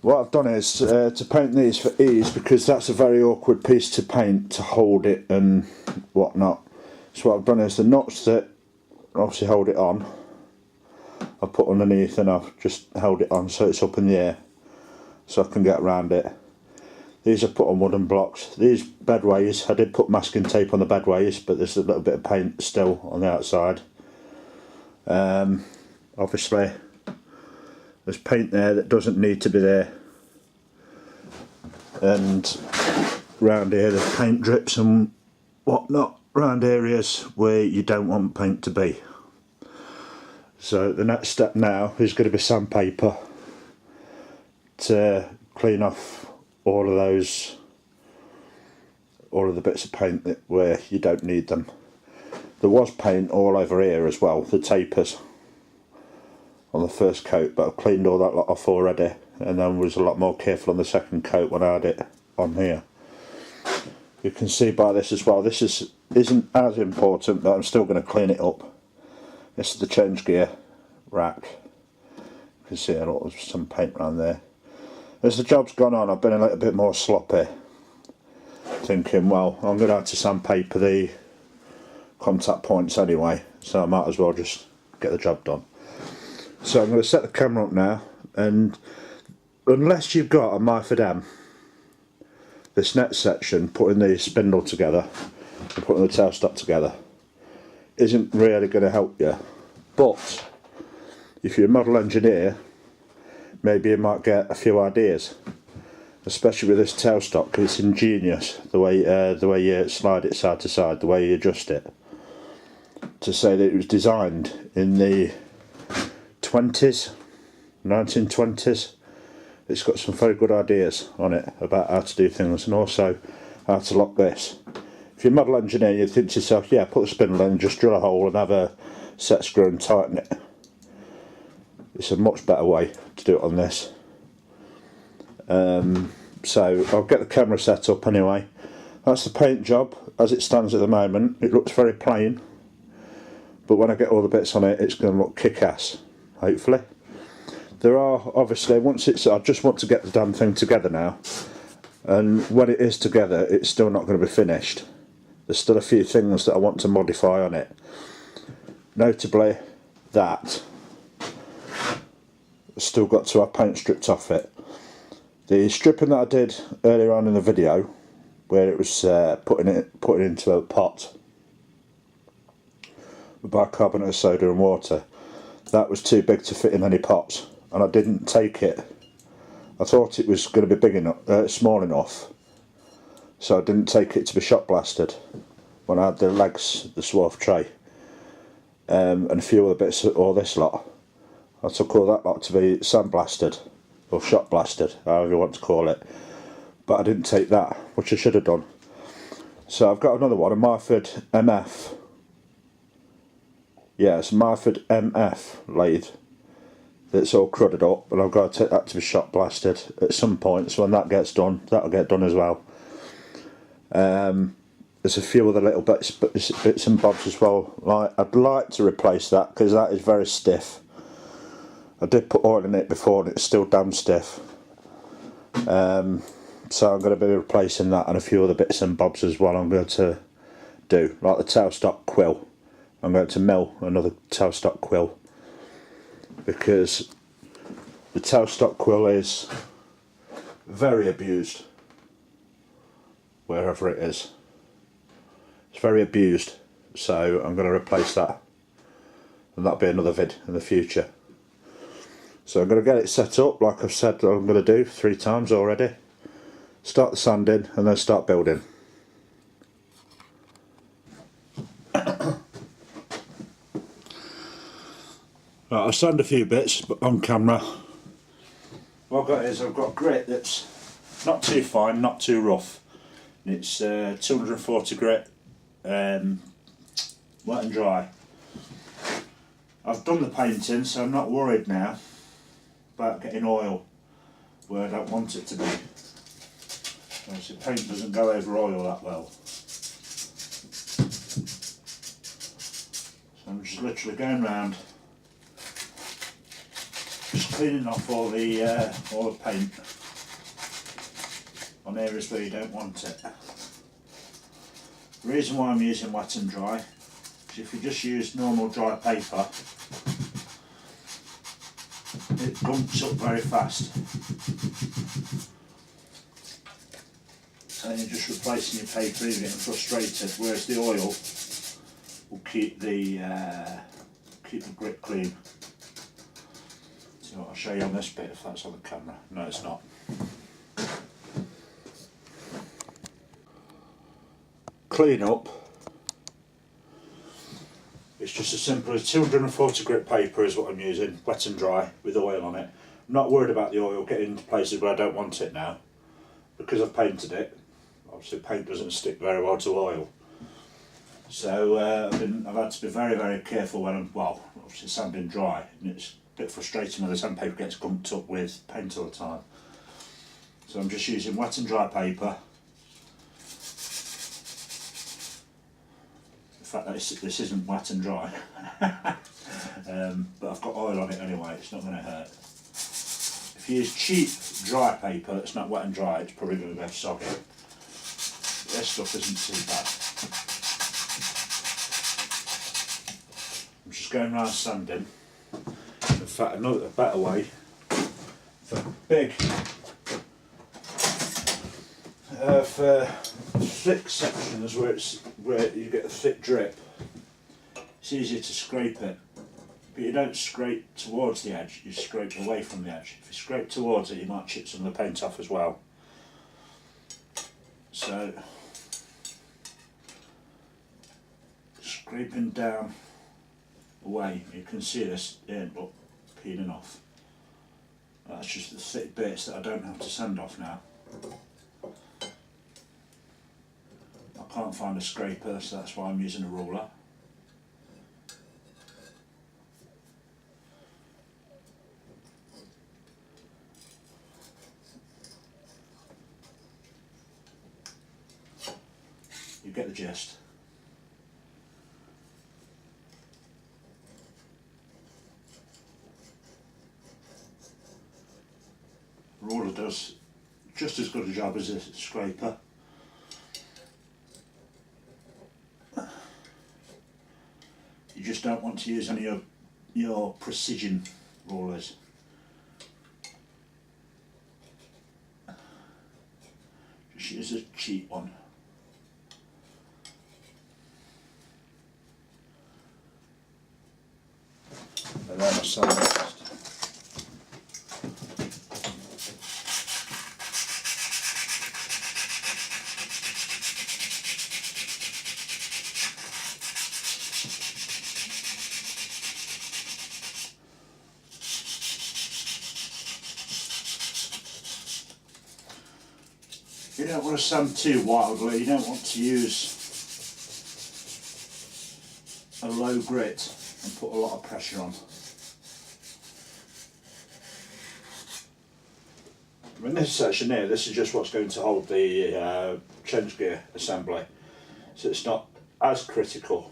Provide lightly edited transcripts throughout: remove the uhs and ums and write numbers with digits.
What I've done is to paint these for ease, because that's a very awkward piece to paint, to hold it and whatnot. So what I've done is the knots that obviously hold it on, I've put underneath, and I've just held it on so it's up in the air so I can get around it. These are put on wooden blocks. These bedways, I did put masking tape on the bedways, but there's a little bit of paint still on the outside. Obviously there's paint there that doesn't need to be there, and round here there's paint drips and whatnot round areas where you don't want paint to be. So the next step now is going to be sandpaper to clean off all of the bits of paint where you don't need them. There was paint all over here as well, the tapers on the first coat, but I've cleaned all that lot off already, and then was a lot more careful on the second coat when I had it on here. You can see by this as well, this isn't as important, but I'm still going to clean it up. This is the change gear rack. You can see there's some paint around there. As the job's gone on, I've been a little bit more sloppy, thinking, well, I'm going to have to sandpaper the contact points anyway, so I might as well just get the job done. So I'm going to set the camera up now, and unless you've got a Myford M, this next section, putting the spindle together and putting the tailstock together, isn't really going to help you. But if you're a model engineer, maybe you might get a few ideas, especially with this tailstock, because it's ingenious the way you slide it side to side, the way you adjust it. To say that it was designed in the 1920s, it's got some very good ideas on it about how to do things, and also how to lock this. If you're a model engineer, you think to yourself, yeah, put the spindle in, just drill a hole and have a set screw and tighten it. It's a much better way to do it on this. So I'll get the camera set up anyway. That's the paint job as it stands at the moment. It looks very plain, but when I get all the bits on it, it's going to look kick-ass, hopefully. There are obviously, I just want to get the damn thing together now, and when it is together, it's still not going to be finished. There's still a few things that I want to modify on it, notably that I've still got to have paint stripped off it. The stripping that I did earlier on in the video, where it was putting it into a pot with bicarbonate of soda and water, that was too big to fit in any pots, and I didn't take it. I thought it was going to be big enough, small enough, so I didn't take it to be shot blasted when I had the legs, the swarf tray, and a few other bits of all this lot. I took all that lot to be sandblasted, or shot blasted, however you want to call it, but I didn't take that, which I should have done. So I've got another one, a Myford MF. Yeah, it's a Myford MF lathe that's all crudded up, and I've got to take that to be shot blasted at some point, so when that gets done, that'll get done as well. There's a few other little bits and bobs as well. I'd like to replace that, because that is very stiff. I did put oil in it before and it's still damn stiff. So I'm going to be replacing that and a few other bits and bobs as well. I'm going to do, like the tailstock quill. I'm going to mill another tailstock quill, because the tailstock quill is very abused wherever it is. It's very abused, so I'm going to replace that, and that'll be another vid in the future. So I'm going to get it set up like I've said I'm going to do 3 times already. Start the sanding and then start building. Right, I'll sand a few bits on camera. What I've got is I've got grit that's not too fine, not too rough. It's 240 grit, wet and dry. I've done the painting, so I'm not worried now about getting oil where I don't want it to be. Obviously paint doesn't go over oil that well. So I'm just literally going round, just cleaning off all the paint on areas where you don't want it. The reason why I'm using wet and dry is if you just use normal dry paper, it gumps up very fast. And you're just replacing your paper, you're getting frustrated, whereas the oil will keep the grit clean. So I'll show you on this bit if that's on the camera. No, it's not. Clean up. It's just as simple as 240 grit paper is what I'm using, wet and dry, with oil on it. I'm not worried about the oil getting into places where I don't want it now, because I've painted it. Obviously paint doesn't stick very well to oil. So I've had to be very, very careful when I'm, well, obviously sanding dry, and it's a bit frustrating when the sandpaper gets gumped up with paint all the time. So I'm just using wet and dry paper. The fact that this isn't wet and dry, but I've got oil on it anyway, it's not going to hurt. If you use cheap dry paper that's not wet and dry, it's probably going to go soggy. This stuff isn't too bad. I'm just going around sanding. In fact, a better way, for big, for thick sections where you get a thick drip, it's easier to scrape it, but you don't scrape towards the edge, you scrape away from the edge. If you scrape towards it, you might chip some of the paint off as well. So scraping down away, you can see this end up peeling off. That's just the thick bits that I don't have to sand off now. I can't find a scraper, so that's why I'm using a ruler. You get the gist. Ruler does just as good a job as a scraper. You just don't want to use any of your precision rulers. Just use a cheap one. And then I sand next. You don't want to sand too wildly, you don't want to use a low grit and put a lot of pressure on. In this section here, this is just what's going to hold the change gear assembly, so it's not as critical.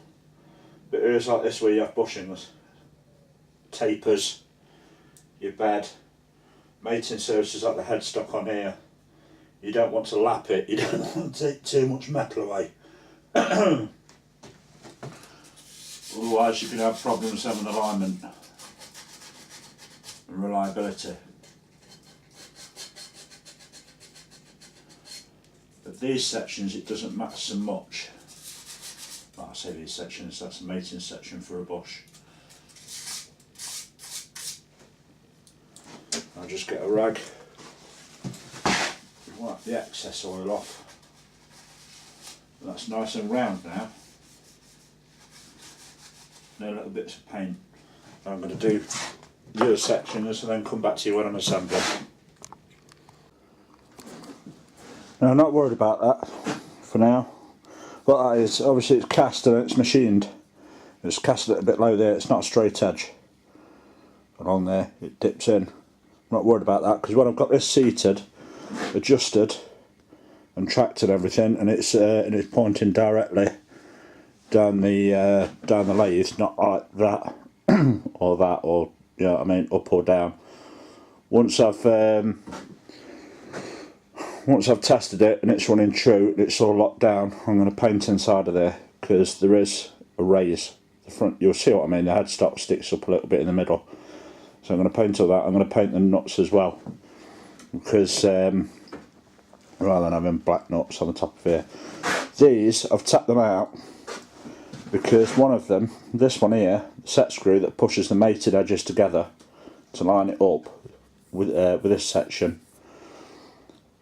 But areas like this where you have bushings, tapers, your bed, mating surfaces like the headstock on here, you don't want to lap it, you don't want to take too much metal away. Otherwise you can have problems having alignment and reliability. But these sections it doesn't matter so much. Well, I say these sections, that's a mating section for a bush. I'll just get a rag, wipe the excess oil off. That's nice and round now. No little bits of paint. I'm going to do the other sections and then come back to you when I'm assembling. Now, I'm not worried about that for now. What that is, obviously it's cast and it's machined. It's cast it a bit low there, it's not a straight edge. And on there, it dips in. I'm not worried about that, because when I've got this seated, adjusted and tracked and everything, and it's pointing directly down the lathe, not like that, or that, or, you know what I mean, up or down. once I've tested it and it's running true, it's all locked down, I'm going to paint inside of there, because there is a raise. The front, you'll see what I mean, the headstock sticks up a little bit in the middle. So I'm going to paint all that. I'm going to paint the nuts as well, because rather than having black nuts on the top of here. These, I've tapped them out because one of them, this one here, the set screw that pushes the mated edges together to line it up with this section,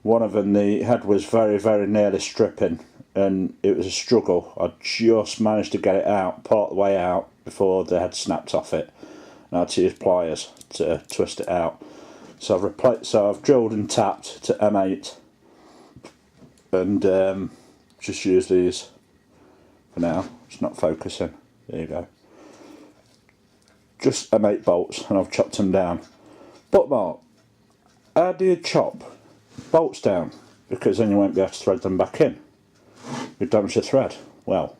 one of them, the head was very, very nearly stripping, and it was a struggle. I just managed to get it out, part the way out, before the head snapped off it. And I had to use pliers to twist it out. So I've drilled and tapped to M8, and just use these for now. It's not focusing. There you go. Just M8 bolts, and I've chopped them down. But Mark, how do you chop bolts down? Because then you won't be able to thread them back in. You'd damage the thread. Well,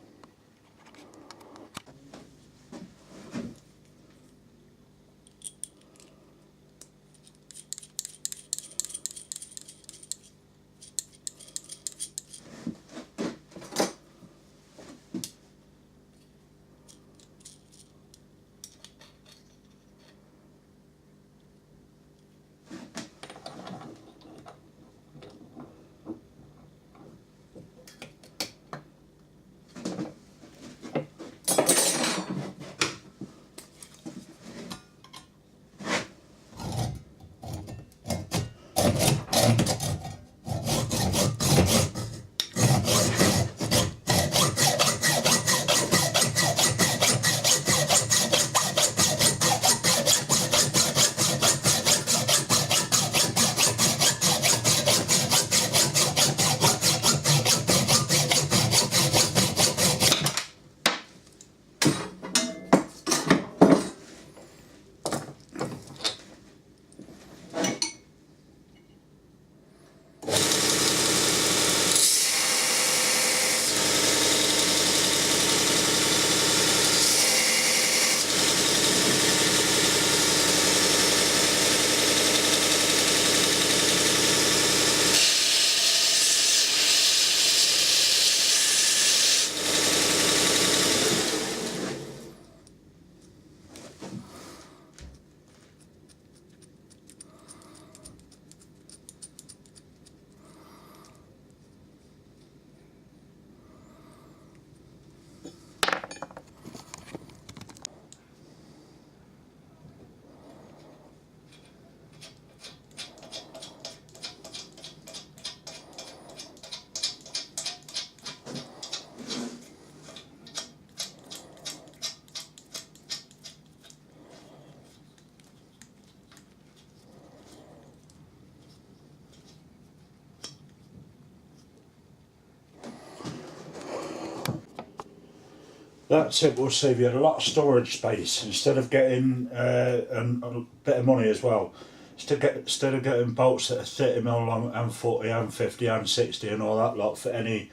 that tip will save you a lot of storage space instead of getting a bit of money as well. Instead of getting bolts that are 30mm long and 40 and 50 and 60 and all that lot for any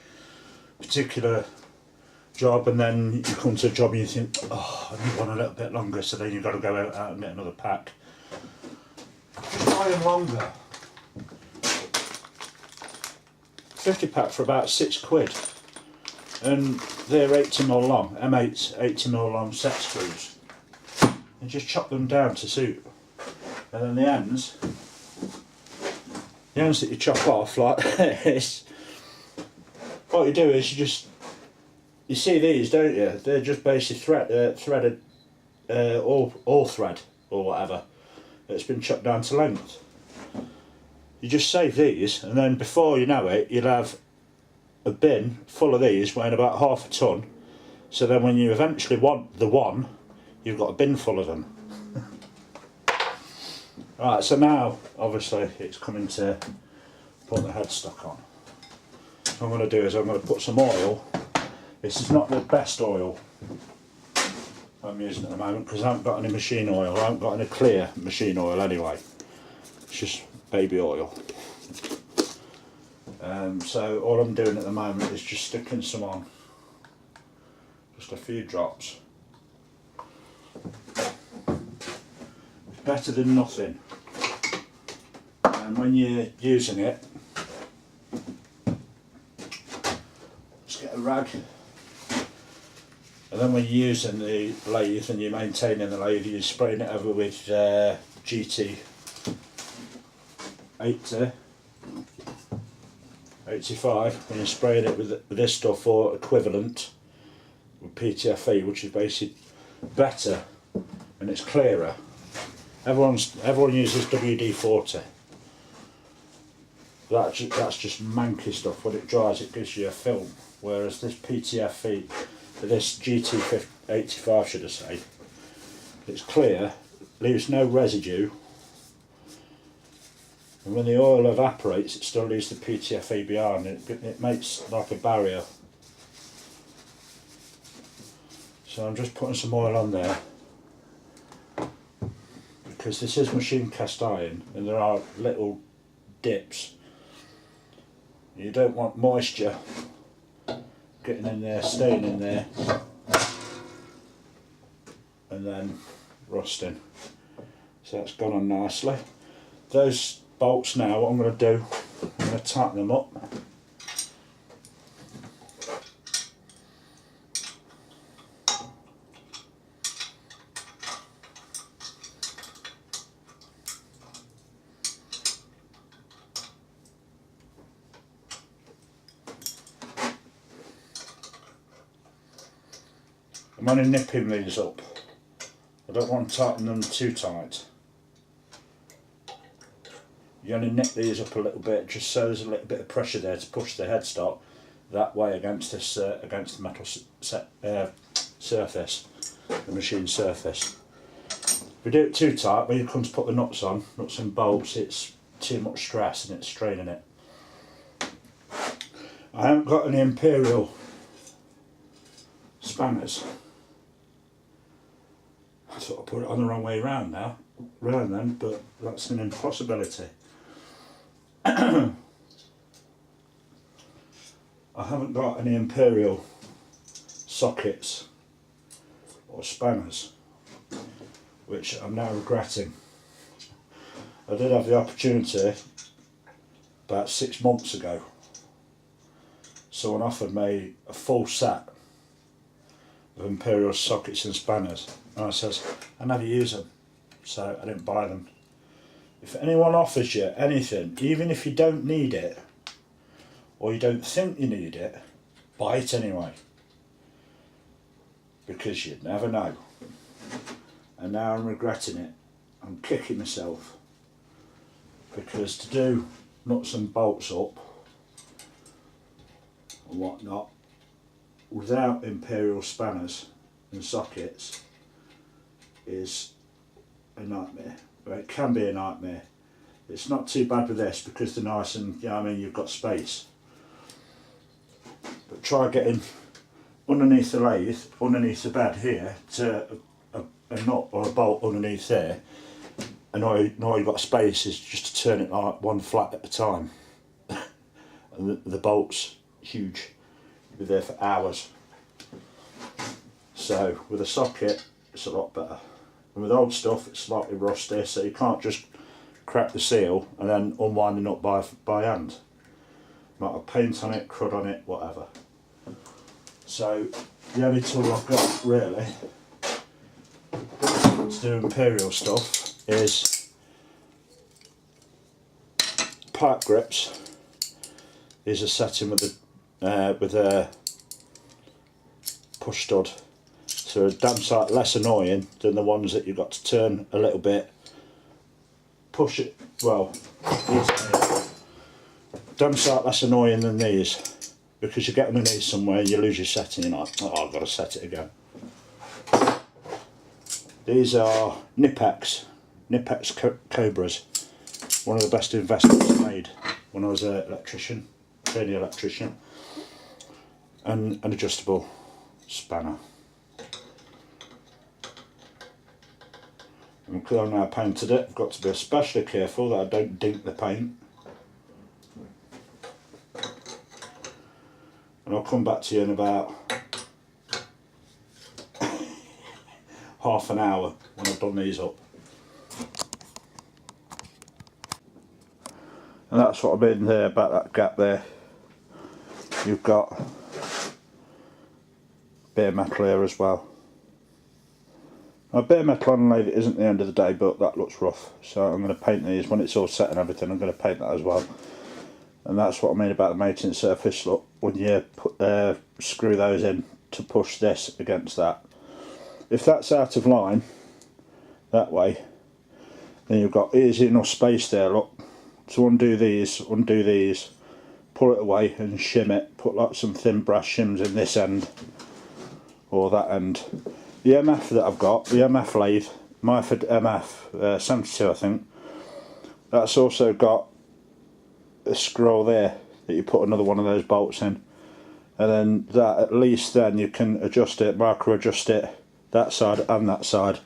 particular job, and then you come to a job and you think, oh, I need one a little bit longer, so then you've got to go out and get another pack. Buying longer. 50 pack for about £6. And they're 80mm long, M8's 80mm long set screws, and just chop them down to suit. And then the ends that you chop off like this, what you do is you see these, don't you? They're just basically threaded, all thread or whatever. It's been chopped down to length. You just save these, and then before you know it, you'll have a bin full of these weighing about half a ton, so then when you eventually want the one, you've got a bin full of them. Right, so now obviously it's coming to put the headstock on. What I'm going to do is I'm going to put some oil. This is not the best oil I'm using at the moment because I haven't got any machine oil. I haven't got any clear machine oil anyway. It's just baby oil. So all I'm doing at the moment is just sticking some on, just a few drops. It's better than nothing. And when you're using it, just get a rag, and then when you're using the lathe and you're maintaining the lathe, you're spraying it over with gt 85, and you're spraying it with this stuff or equivalent with PTFE, which is basically better and it's clearer. Everyone uses WD-40. That's just manky stuff. When it dries, it gives you a film. Whereas this PTFE, this GT85, should I say, it's clear, leaves no residue, and when the oil evaporates, it still leaves the PTFE behind. It makes like a barrier. So I'm just putting some oil on there, because this is machine cast iron and there are little dips. You don't want moisture getting in there, staying in there and then rusting. So that's gone on nicely. Those bolts now, what I'm going to do, I'm going to tighten them up. I'm only nipping these up. I don't want to tighten them too tight. You only nip these up a little bit, just so there's a little bit of pressure there to push the headstock that way against this against the metal surface, the machine surface. If we do it too tight, when you come to put the nuts and bolts, it's too much stress and it's straining it. I haven't got any imperial spanners. I thought I put it on the wrong way round then, but that's an impossibility. I haven't got any imperial sockets or spanners, which I'm now regretting. I did have the opportunity about 6 months ago. Someone offered me a full set of imperial sockets and spanners, and I says I never use them, so I didn't buy them. If anyone offers you anything, even if you don't need it or you don't think you need it, buy it anyway, because you'd never know. And now I'm regretting it. I'm kicking myself, because to do nuts and bolts up and whatnot without imperial spanners and sockets is a nightmare. Well, it can be a nightmare. It's not too bad with this because they're nice and, you know what I mean, you've got space. But try getting underneath the lathe, underneath the bed here, to a nut or a bolt underneath there, and all you've got space is just to turn it like one flat at a time. And the bolt's huge. You'll be there for hours. So with a socket, it's a lot better. And with old stuff, it's slightly rusty, so you can't just crack the seal and then unwind the nut by hand. Might have paint on it, crud on it, whatever. So the only tool I've got really to do imperial stuff is pipe grips. These are set in with a push stud. So a damn sight less annoying than the ones that you've got to turn a little bit, push it, well, damn sight less annoying than these, because you get underneath somewhere and you lose your setting, you're like, oh, I've got to set it again. These are Nipex Cobras, one of the best investments I made when I was an electrician, trainee electrician, and an adjustable spanner. And because I've now painted it, I've got to be especially careful that I don't dink the paint. And I'll come back to you in about half an hour when I've done these up. And that's what I mean there about that gap there. You've got bare metal here as well. Now bare metal on the lathe isn't the end of the day, but that looks rough, so I'm going to paint these when it's all set and everything. I'm going to paint that as well. And that's what I mean about the mating surface. Look, when you put, screw those in to push this against that, if that's out of line that way, then you've got easy enough space there, look, to undo these, pull it away and shim it, put like some thin brass shims in this end or that end. The MF that I've got, the MF lathe, Myford MF 72 I think, that's also got a scroll there that you put another one of those bolts in, and then that, at least then you can adjust it, micro adjust it, that side and that side,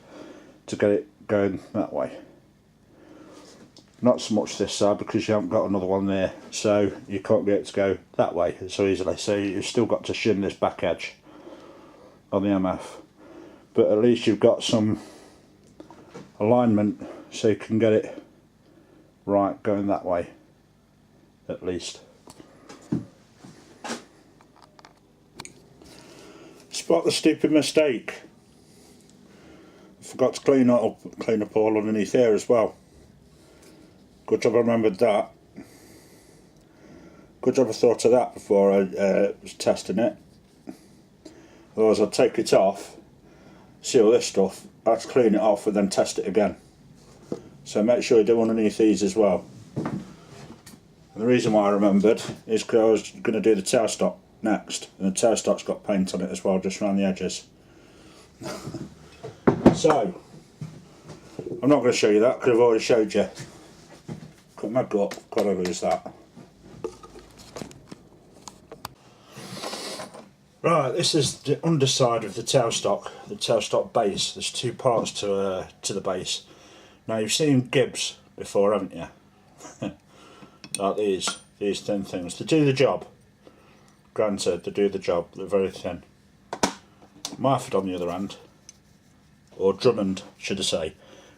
to get it going that way. Not so much this side because you haven't got another one there, so you can't get it to go that way so easily, so you've still got to shim this back edge on the MF, but at least you've got some alignment so you can get it right going that way, at least. Spot the stupid mistake. I forgot to clean up all underneath here as well. Good job I remembered that. Good job I thought of that before I was testing it. Otherwise I'd take it off, see all this stuff, I have to clean it off and then test it again. So make sure you do underneath these as well. And the reason why I remembered is because I was going to do the tailstock next, and the tailstock's got paint on it as well, just around the edges. So, I'm not going to show you that because I've already showed you. Got my gut, got to lose that. Right, this is the underside of the tailstock base. There's two parts to the base. Now you've seen gibs before, haven't you? Like these thin things. They do the job. Granted, they do the job. They're very thin. Myford on the other hand, or Drummond should I say,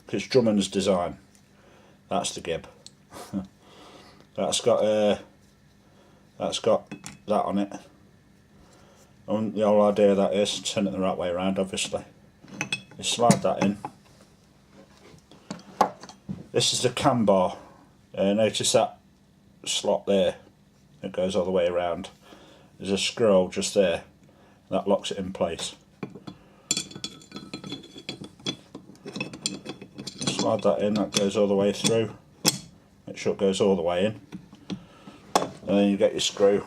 because Drummond's design. That's the gib. That's got that on it. And the whole idea of that is turn it the right way around, obviously. You slide that in. This is the cam bar. Notice that slot there. It goes all the way around. There's a scroll just there. That locks it in place. Slide that in, that goes all the way through. Make sure it goes all the way in. And then you get your screw.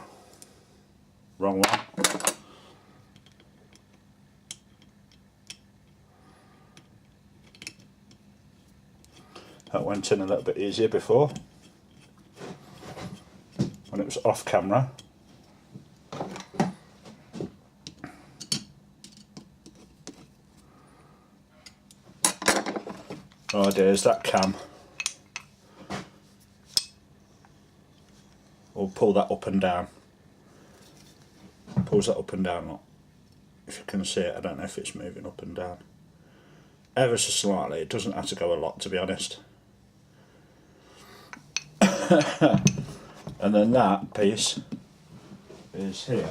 Wrong one. That went in a little bit easier before, when it was off camera. The idea is that cam will pull that up and down. Pulls that up and down, look. If you can see it, I don't know if it's moving up and down. Ever so slightly, it doesn't have to go a lot, to be honest. And then that piece is here,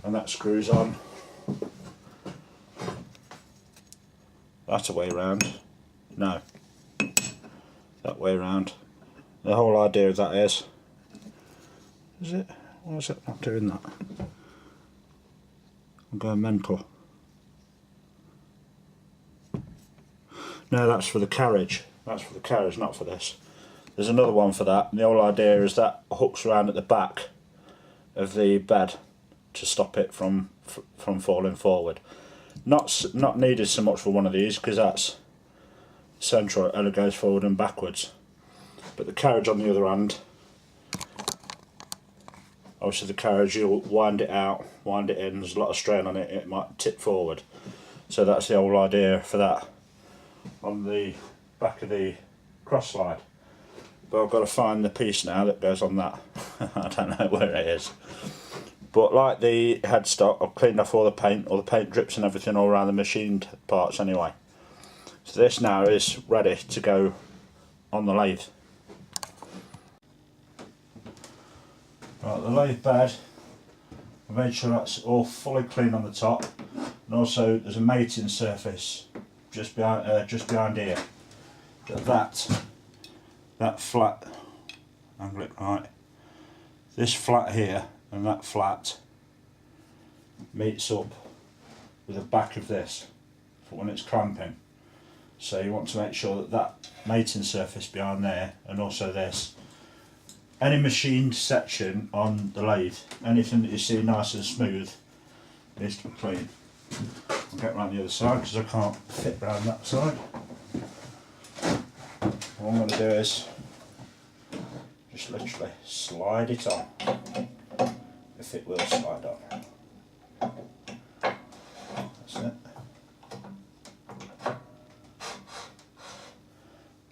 and that screws on that way round. No, that way round. The whole idea of that is it? Why is it not doing that? I'm going mental. No, that's for the carriage. That's for the carriage, not for this. There's another one for that, and the whole idea is that hooks around at the back of the bed to stop it from falling forward. Not needed so much for one of these because that's central, it only goes forward and backwards. But the carriage on the other hand, obviously the carriage, you'll wind it out, wind it in, there's a lot of strain on it, it might tip forward. So that's the whole idea for that on the back of the cross slide. But I've got to find the piece now that goes on that. I don't know where it is. But like the headstock, I've cleaned off all the paint drips and everything all around the machined parts anyway. So this now is ready to go on the lathe. Right, the lathe bed, I made sure that's all fully clean on the top, and also there's a mating surface just behind here. That flat, angle it right, this flat here and that flat meets up with the back of this for when it's clamping. So you want to make sure that that mating surface behind there and also this, any machined section on the lathe, anything that you see nice and smooth needs to be clean. I'll get round the other side because I can't fit round that side. What I'm going to do is just literally slide it on, if it will slide on. That's it.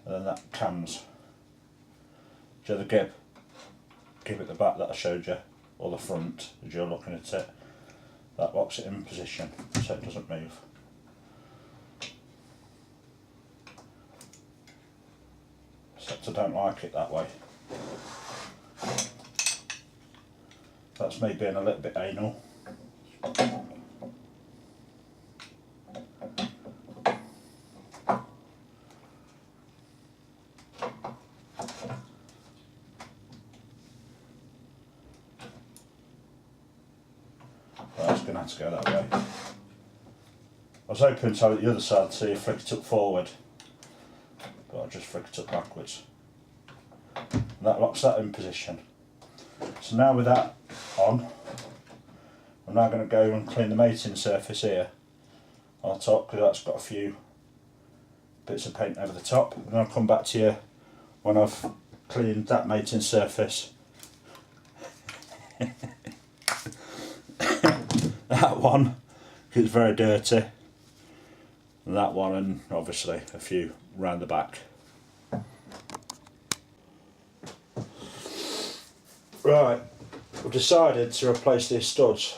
And then that cams. Do you know the gib at the back that I showed you, or the front as you're looking at it, that locks it in position so it doesn't move. Except I don't like it that way. That's me being a little bit anal. That's going to have to go that way. I was hoping to have it the other side so you flick it up forward, but I just flick it up backwards. And that locks that in position. So now with that on, I'm now going to go and clean the mating surface here on top, because that's got a few bits of paint over the top, and then I'll come back to you when I've cleaned that mating surface. That one is very dirty, and that one, and obviously a few round the back. Right, I've decided to replace these studs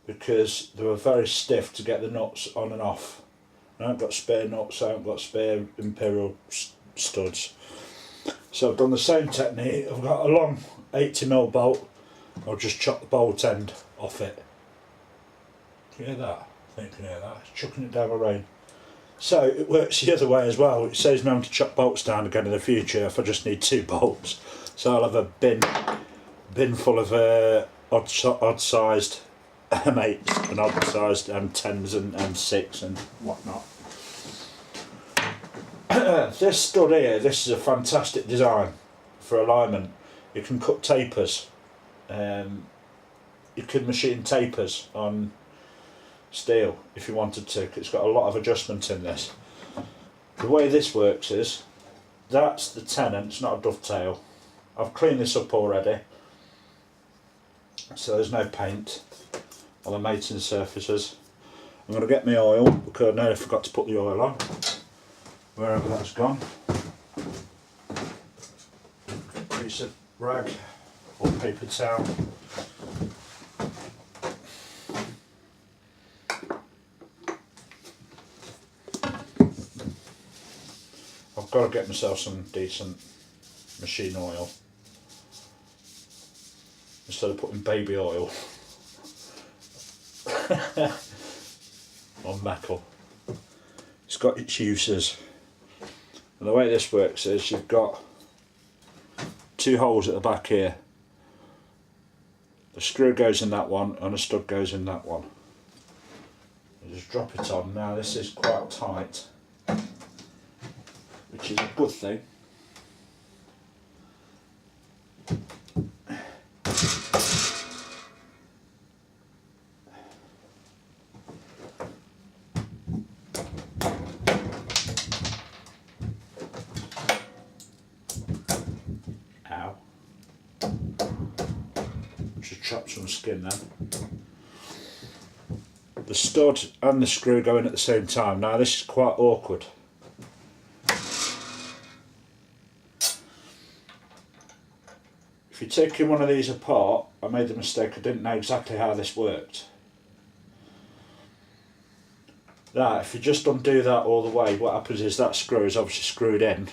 because they were very stiff to get the nuts on and off. I haven't got spare nuts, I haven't got spare imperial studs. So I've done the same technique. I've got a long 80mm bolt. I'll just chop the bolt end off it. Can you hear that? I think you can hear that. It's chucking it down the rain. So it works the other way as well. It saves me having to chop bolts down again in the future if I just need 2 bolts. So I'll have a bin full of odd-sized M8s and odd-sized M10s and M6 and whatnot. This stud here, this is a fantastic design for alignment. You can cut tapers. You could machine tapers on steel if you wanted to. It's got a lot of adjustment in this. The way this works is, that's the tenon, it's not a dovetail. I've cleaned this up already, so there's no paint on the mating surfaces. I'm going to get my oil because I nearly forgot to put the oil on, wherever that's gone. Piece of rag or paper towel. I've got to get myself some decent machine oil instead of putting baby oil on metal. It's got its uses, and the way this works is you've got 2 holes at the back here. The screw goes in that one and a stud goes in that one. You just drop it on. Now this is quite tight, which is a good thing. Ow. Just chop some skin then. The stud and the screw go in at the same time. Now this is quite awkward. If you're taking one of these apart, I made the mistake, I didn't know exactly how this worked. If you just undo that all the way, what happens is that screw is obviously screwed in,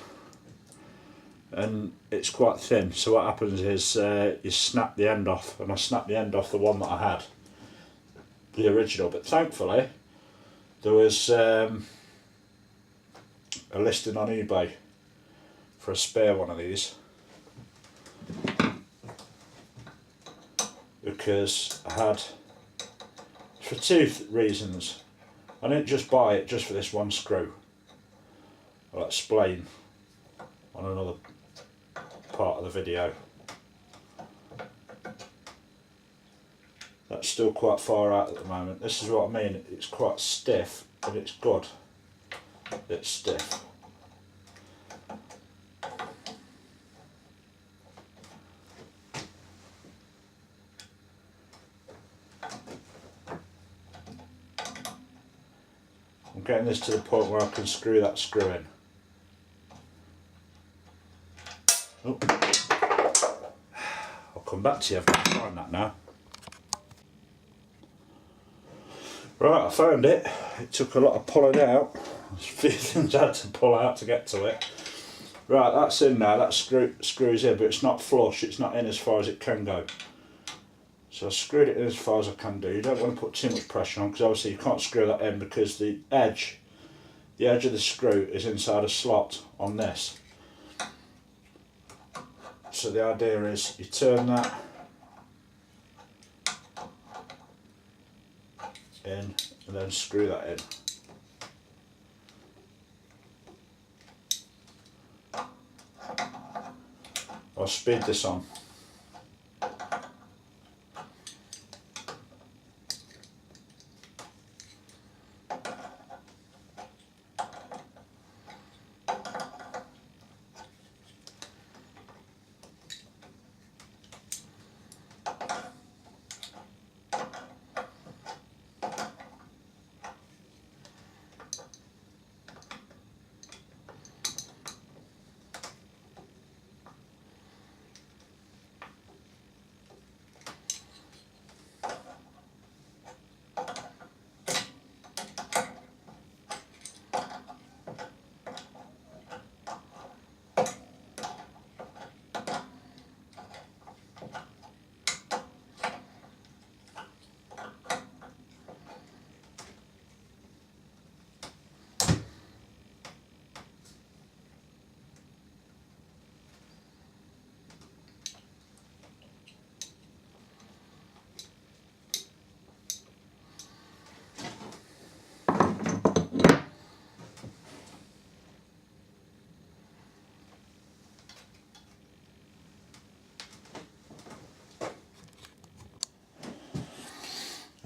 and it's quite thin, so what happens is you snap the end off, and I snapped the end off the one that I had, the original, but thankfully there was a listing on eBay for a spare one of these, because I had, for two reasons. I didn't just buy it just for this one screw. I'll explain on another part of the video. That's still quite far out at the moment. This is what I mean, it's quite stiff, but it's good. It's stiff. I'm getting this to the point where I can screw that screw in. Oh. I'll come back to you, I've got to find that now. Right, I found it. It took a lot of pulling out. There's a few things I had to pull out to get to it. Right, that's in now, that screws in, but it's not flush, it's not in as far as it can go. So I screwed it in as far as I can do. You don't want to put too much pressure on, because obviously you can't screw that in, because the edge of the screw is inside a slot on this. So the idea is you turn that in and then screw that in. I'll speed this on.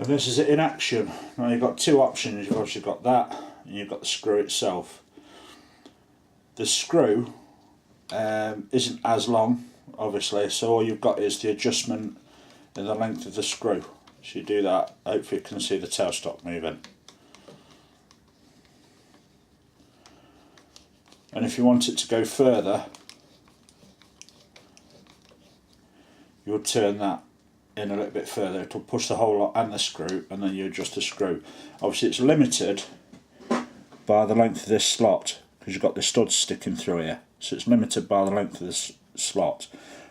And this is it in action. Now you've got two options. You've obviously got that, and you've got the screw itself. The screw isn't as long, obviously, so all you've got is the adjustment in the length of the screw. So you do that, hopefully you can see the tailstock moving. And if you want it to go further, you'll turn that in a little bit further. It'll push the whole lot and the screw, and then you adjust the screw. Obviously it's limited by the length of this slot, because you've got the studs sticking through here, so it's limited by the length of this slot.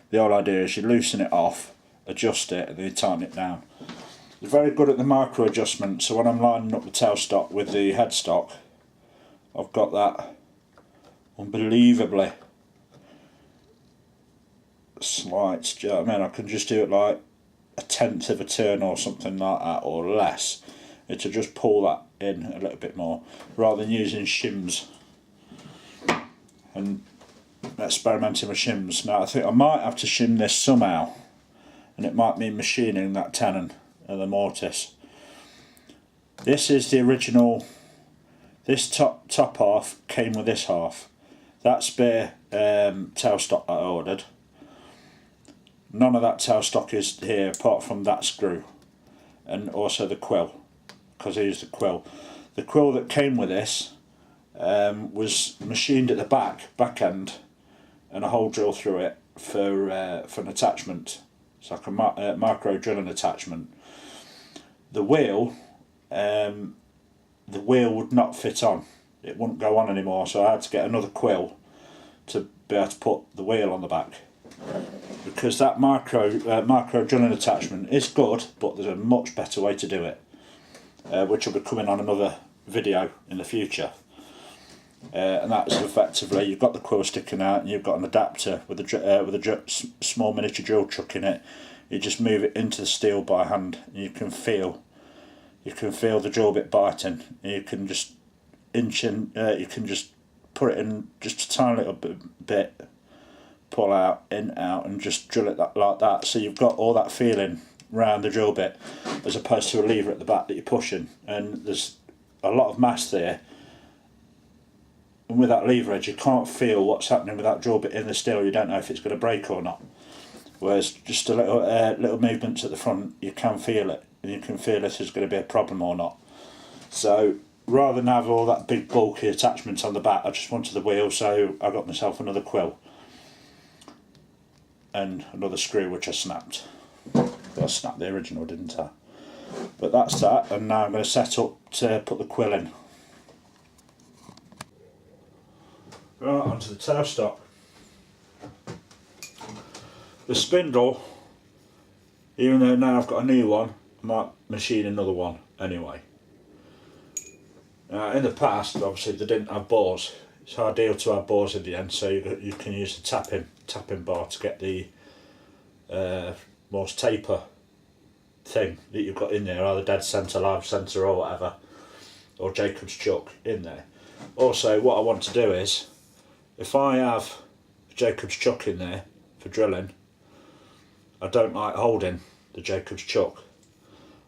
The whole idea is you loosen it off, adjust it, and then you tighten it down. It's very good at the micro adjustment, so when I'm lining up the tailstock with the headstock, I've got that unbelievably slight. Do you know what I mean? I can just do it like a tenth of a turn or something like that, or less, to just pull that in a little bit more, rather than using shims and experimenting with shims. Now I think I might have to shim this somehow, and it might mean machining that tenon and the mortise. This is the original. This top half came with this half. That spare tailstock that I ordered, none of that tailstock is here apart from that screw, and also the quill, because I used the quill. The quill that came with this was machined at the back end, and a hole drill through it for an attachment. It's like a micro drilling attachment. The wheel would not fit on. It wouldn't go on anymore, so I had to get another quill to be able to put the wheel on the back, because that micro drilling attachment is good, but there's a much better way to do it, which will be coming on another video in the future. And that's effectively, you've got the quill sticking out and you've got an adapter with a small miniature drill chuck in it. You just move it into the steel by hand and you can feel the drill bit biting. You can just inch in, you can just put it in just a tiny little bit, pull out, in, out, and just drill it like that. So you've got all that feeling round the drill bit, as opposed to a lever at the back that you're pushing. And there's a lot of mass there. And with that lever edge, you can't feel what's happening with that drill bit in the steel. You don't know if it's going to break or not. Whereas just a little movements at the front, you can feel it, and you can feel if there's going to be a problem or not. So rather than have all that big bulky attachment on the back, I just wanted the wheel, so I got myself another quill and another screw which I snapped. Well, I snapped the original, didn't I? But that's that, and now I'm going to set up to put the quill in. Right, onto the tailstock. The spindle, even though now I've got a new one, I might machine another one anyway. In the past, obviously they didn't have bores. It's ideal to have bores in the end, so you can use the tapping bar to get the Morse taper thing that you've got in there, either dead centre, live centre or whatever, or Jacob's chuck in there. Also, what I want to do is, if I have a Jacob's chuck in there for drilling, I don't like holding the Jacob's chuck.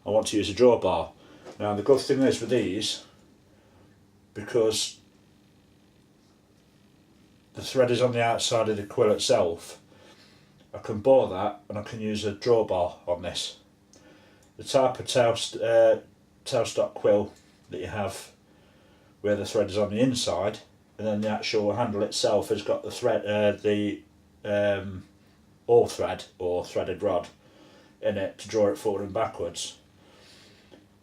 I want to use a drawbar. Now the good thing is with these, because the thread is on the outside of the quill itself, I can bore that and I can use a drawbar on this. The type of tailstock quill that you have where the thread is on the inside, and then the actual handle itself has got the thread, all thread or threaded rod in it to draw it forward and backwards.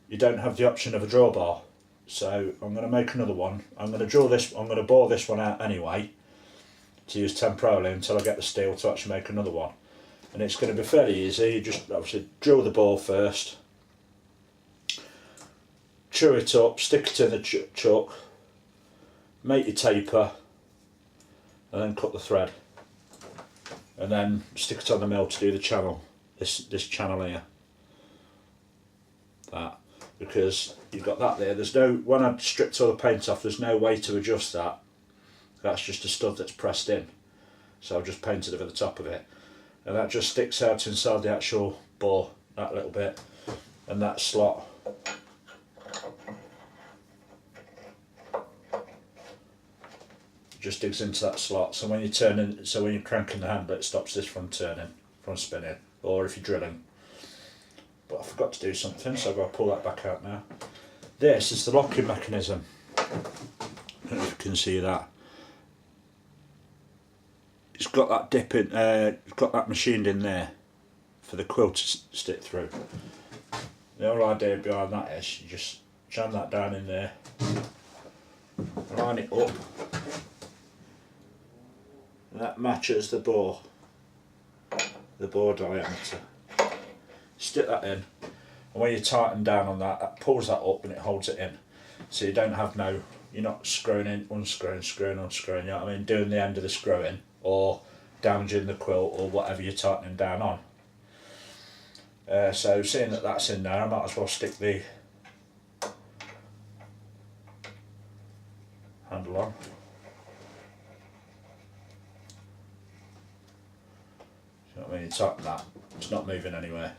You don't have the option of a drawbar, so I'm going to make another one. I'm going to bore this one out anyway to use temporarily until I get the steel to actually make another one. And it's going to be fairly easy. You just obviously drill the bore first, chew it up, stick it in the chuck, make your taper, and then cut the thread, and then stick it on the mill to do the channel, this channel here, that, because you've got that there. There's no, when I stripped all the paint off, there's no way to adjust that. That's just a stud that's pressed in, so I've just painted over the top of it, and that just sticks out inside the actual bore, that little bit, and that slot just digs into that slot. So when you're turning, so when you're cranking the handle, it stops this from turning, from spinning, or if you're drilling. But I forgot to do something, so I've got to pull that back out now. This is the locking mechanism. I don't know if you can see that. It's got that dip in, it's got that machined in there for the quill to stick through. The whole idea behind that is you just jam that down in there, line it up, and that matches the bore diameter. Stick that in, and when you tighten down on that, that pulls that up and it holds it in. So you don't have no, you're not screwing in, unscrewing, screwing, unscrewing, you know what I mean, doing the end of the screwing or damaging the quill or whatever you're tightening down on. So seeing that that's in there, I might as well stick the handle on. So when you tighten that, it's not moving anywhere.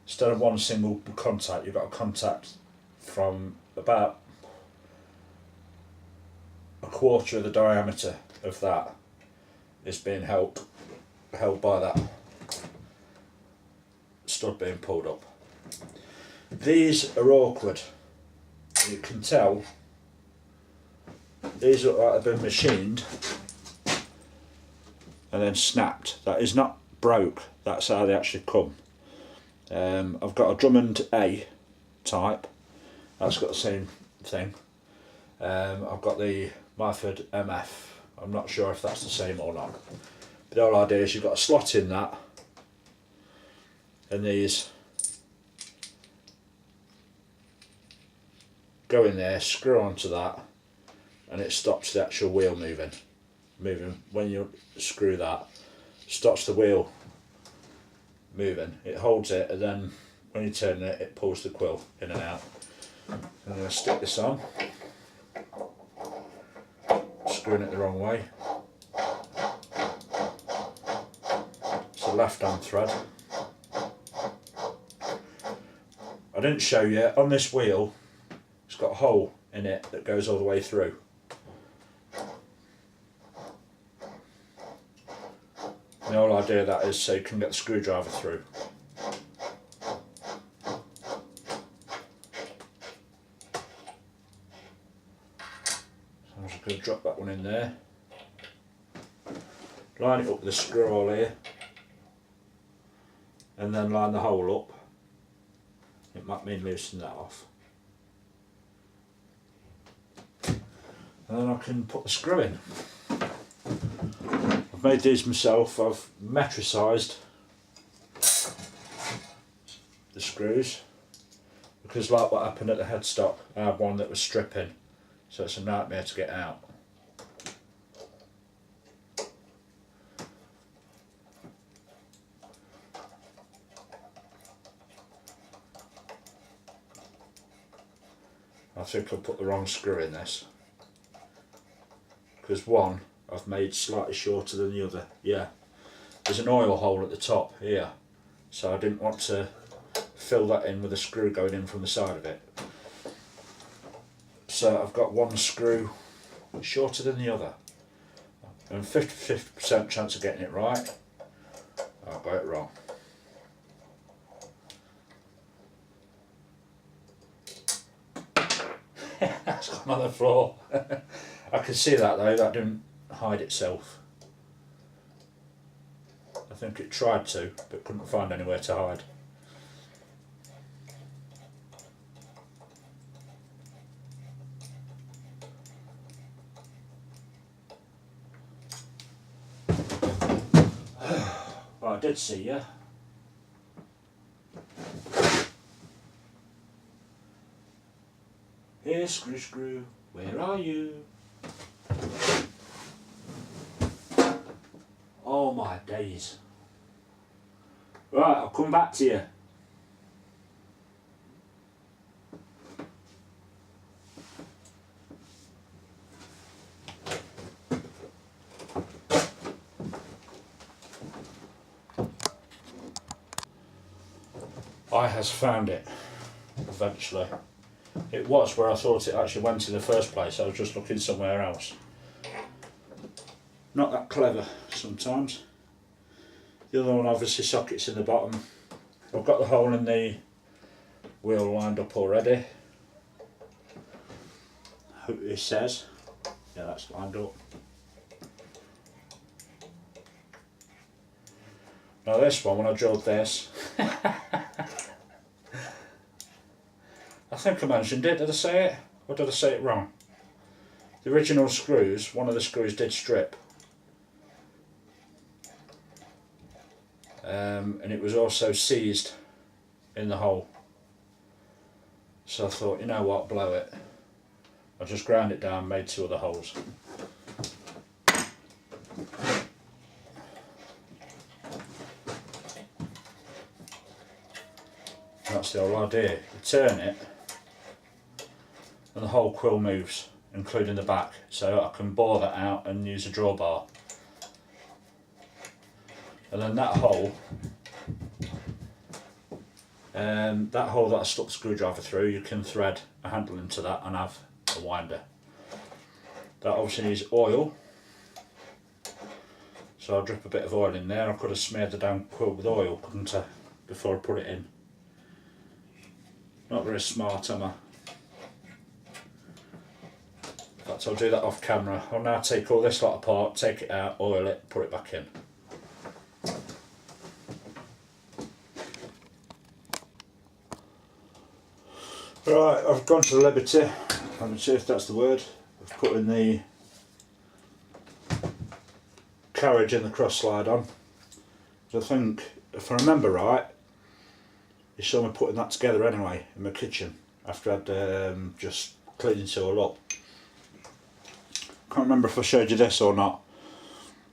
Instead of one single contact, you've got a contact from about a quarter of the diameter of that is being held by that stud being pulled up. These are awkward. You can tell these look like they've been machined and then snapped. That is not broke, that's how they actually come. I've got a Drummond A type, that's got the same thing. I've got the Myford MF I'm not sure if that's the same or not. But the whole idea is you've got a slot in that, and these go in there, screw onto that, and it stops the actual wheel moving. When you screw that, stops the wheel moving. It holds it, and then when you turn it, it pulls the quill in and out. I'm going to stick this on, screwing it the wrong way. It's a left hand thread. I didn't show you, on this wheel it's got a hole in it that goes all the way through. The whole idea of that is so you can get the screwdriver through. So I'm just going to drop that one in there. Line it up with the screw hole here, and then line the hole up. It might mean loosening that off. And then I can put the screw in. I've made these myself. I've metricised the screws, because like what happened at the headstock, I had one that was stripping, so it's a nightmare to get out. I think I've put the wrong screw in this, because one I've made slightly shorter than the other. Yeah, there's an oil hole at the top here, so I didn't want to fill that in with a screw going in from the side of it. So I've got one screw shorter than the other, and 50% chance of getting it right. I've got it wrong. That's gone on the floor. I can see that though, that didn't hide itself. I think it tried to, but couldn't find anywhere to hide. Well, I did see you. Here, screw, screw, where are you? Oh my days. Right, I'll come back to you. I has found it, eventually. It was where I thought it actually went in the first place. I was just looking somewhere else. Not that clever sometimes. The other one obviously sockets in the bottom. I've got the hole in the wheel lined up already. Hope it says. Yeah, that's lined up. Now this one, when I drilled this, I think I mentioned it, did I say it? Or did I say it wrong? The original screws, one of the screws did strip. And it was also seized in the hole. So I thought, you know what, blow it. I just ground it down, made two other holes. That's the whole idea. You turn it and the whole quill moves, including the back, so I can bore that out and use a drawbar. And then that hole that I stuck the screwdriver through, you can thread a handle into that and have a winder. That obviously needs oil, so I'll drip a bit of oil in there. I could have smeared the damn quill with oil, couldn't I, before I put it in. Not very smart, am I? In fact, I'll do that off camera. I'll now take all this lot apart, take it out, oil it, put it back in. Right, I've gone to the liberty, let me see if that's the word, of putting the carriage and the cross slide on. I think, if I remember right, you saw me putting that together anyway in my kitchen after I'd just cleaned it all up. Can't remember if I showed you this or not.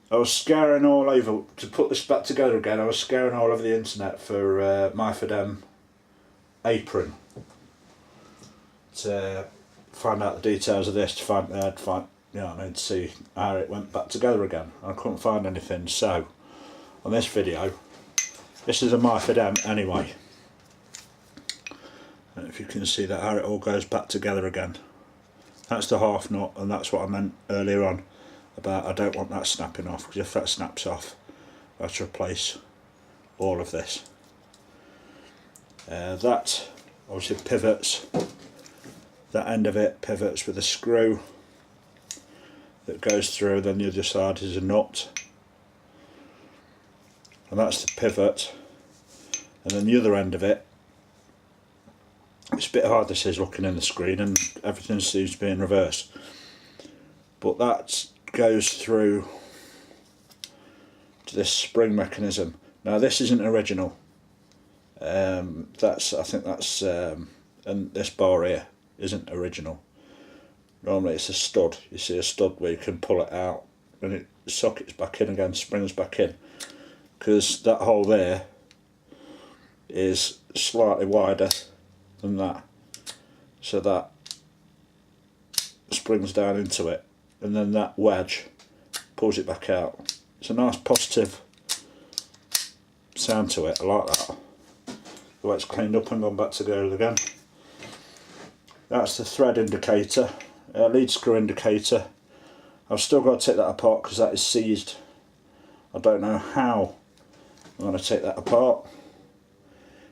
I was scouring all over to put this back together again. I was scouring all over the internet for Myford M apron to find out the details of this, to find you know what I mean, to see how it went back together again. I couldn't find anything, so on this video, this is a Myford M anyway. And if you can see that, how it all goes back together again. That's the half nut, and that's what I meant earlier on about I don't want that snapping off, because if that snaps off, I have to replace all of this. That obviously pivots, that end of it pivots with a screw that goes through, then the other side is a nut, and that's the pivot, and then the other end of it, it's a bit hard this is looking in the screen and everything seems to be in reverse, but that goes through to this spring mechanism. Now this isn't original, I think that's and this bar here isn't original. Normally it's a stud, you see a stud where you can pull it out and it sockets back in again, springs back in, because that hole there is slightly wider than that, so that springs down into it, and then that wedge pulls it back out. It's a nice positive sound to it, I like that, the way it's cleaned up and gone back together again. That's the thread indicator, lead screw indicator. I've still got to take that apart because that is seized. I don't know how I'm going to take that apart.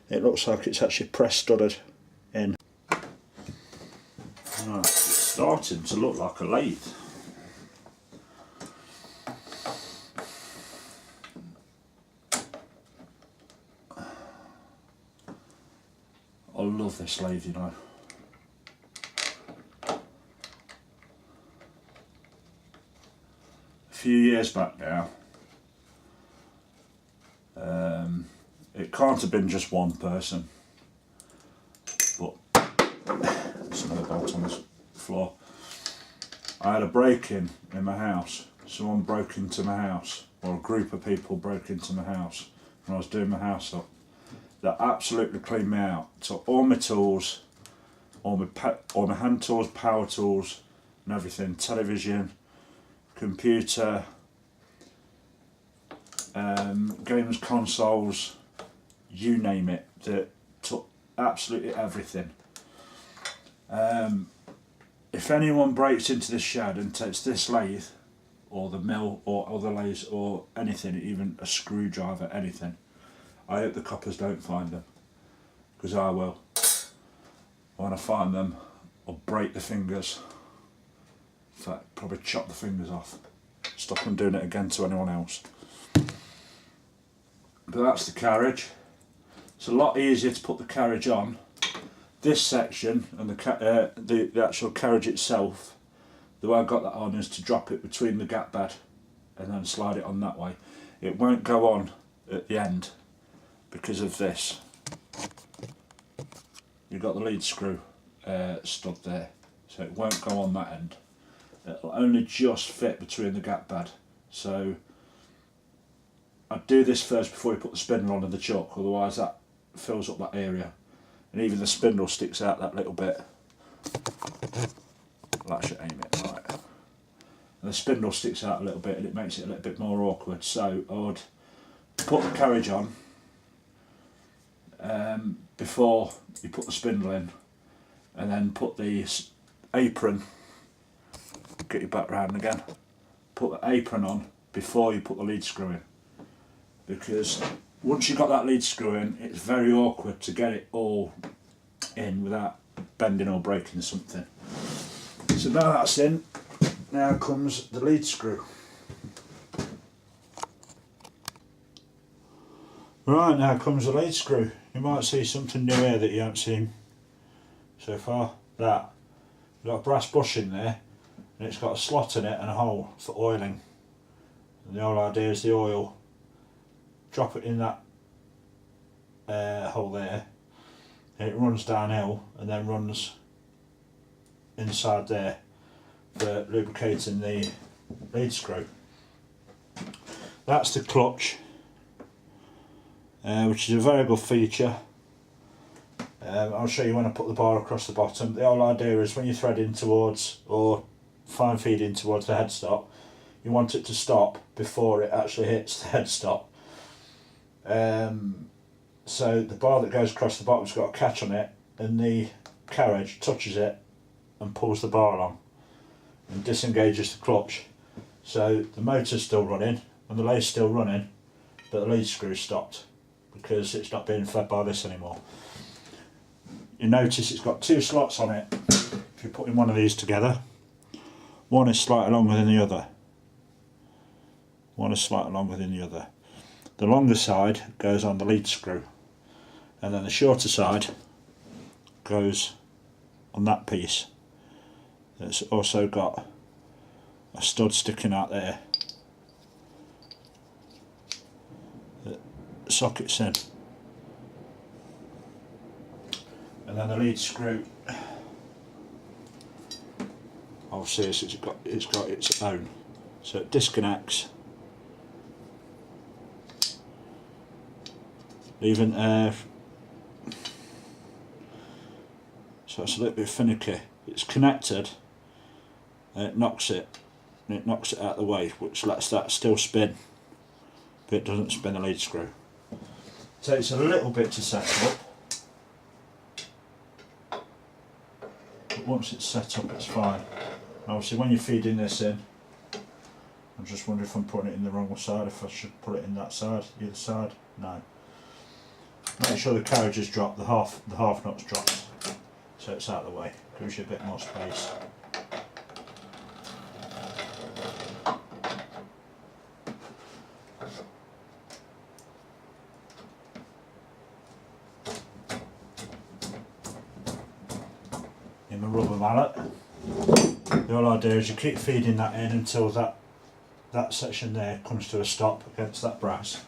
It looks like it's actually press studded in. Right, it's starting to look like a lathe. I love this lathe, you know. A few years back now, it can't have been just one person, but there's another bolt on this floor. I had a break-in my house. Someone broke into my house, or a group of people broke into my house when I was doing my house up. That absolutely cleaned me out. Took all my tools, all my hand tools, power tools and everything, television, computer, games consoles, you name it. That took absolutely everything. If anyone breaks into this shed and takes this lathe, or the mill, or other lathes, or anything, even a screwdriver, anything, I hope the coppers don't find them, because I will. When I find them, I'll break the fingers. In fact, probably chop the fingers off. Stop them doing it again to anyone else. But that's the carriage. It's a lot easier to put the carriage on. This section and the actual carriage itself, the way I got that on is to drop it between the gap bed and then slide it on that way. It won't go on at the end because of this. You've got the lead screw stud there, so it won't go on that end. It'll only just fit between the gap bed. So I'd do this first before you put the spindle on and the chuck, otherwise that fills up that area. And even the spindle sticks out that little bit. Well, that should aim it right. And the spindle sticks out a little bit and it makes it a little bit more awkward. So I would put the carriage on before you put the spindle in, and then put the apron, get your back round again, put the apron on before you put the lead screw in, because once you've got that lead screw in, it's very awkward to get it all in without bending or breaking something. So now that's in, now comes the lead screw. Right, now comes the lead screw. You might see something new here that you haven't seen so far. That, you've got a brass bush in there, and it's got a slot in it and a hole for oiling. And the whole idea is the oil, drop it in that hole there, and it runs downhill and then runs inside there for lubricating the lead screw. That's the clutch, which is a very good feature. I'll show you when I put the bar across the bottom. The whole idea is when you're threading towards or fine feeding towards the headstock, you want it to stop before it actually hits the headstock. So the bar that goes across the bottom's got a catch on it, and the carriage touches it and pulls the bar along and disengages the clutch. So the motor's still running and the lathe's still running, but the lead screw's stopped because it's not being fed by this anymore. You notice it's got two slots on it. If you're putting one of these together, one is slightly longer than the other. One is slightly longer than the other. The longer side goes on the lead screw, and then the shorter side goes on that piece. It's also got a stud sticking out there that sockets in. And then the lead screw, obviously it's got its own, so it disconnects, leaving so it's a little bit finicky. It's connected, and it knocks it out of the way, which lets that still spin, but it doesn't spin the lead screw. So it's a little bit to set up. Once it's set up, it's fine. Obviously when you're feeding this in, I'm just wondering if I'm putting it in the wrong side, if I should put it in that side, the other side. No. Make sure the carriage is dropped, the half nut's dropped, so it's out of the way, gives you a bit more space. In the rubber mallet, the whole idea is you keep feeding that in until that section there comes to a stop against that brass.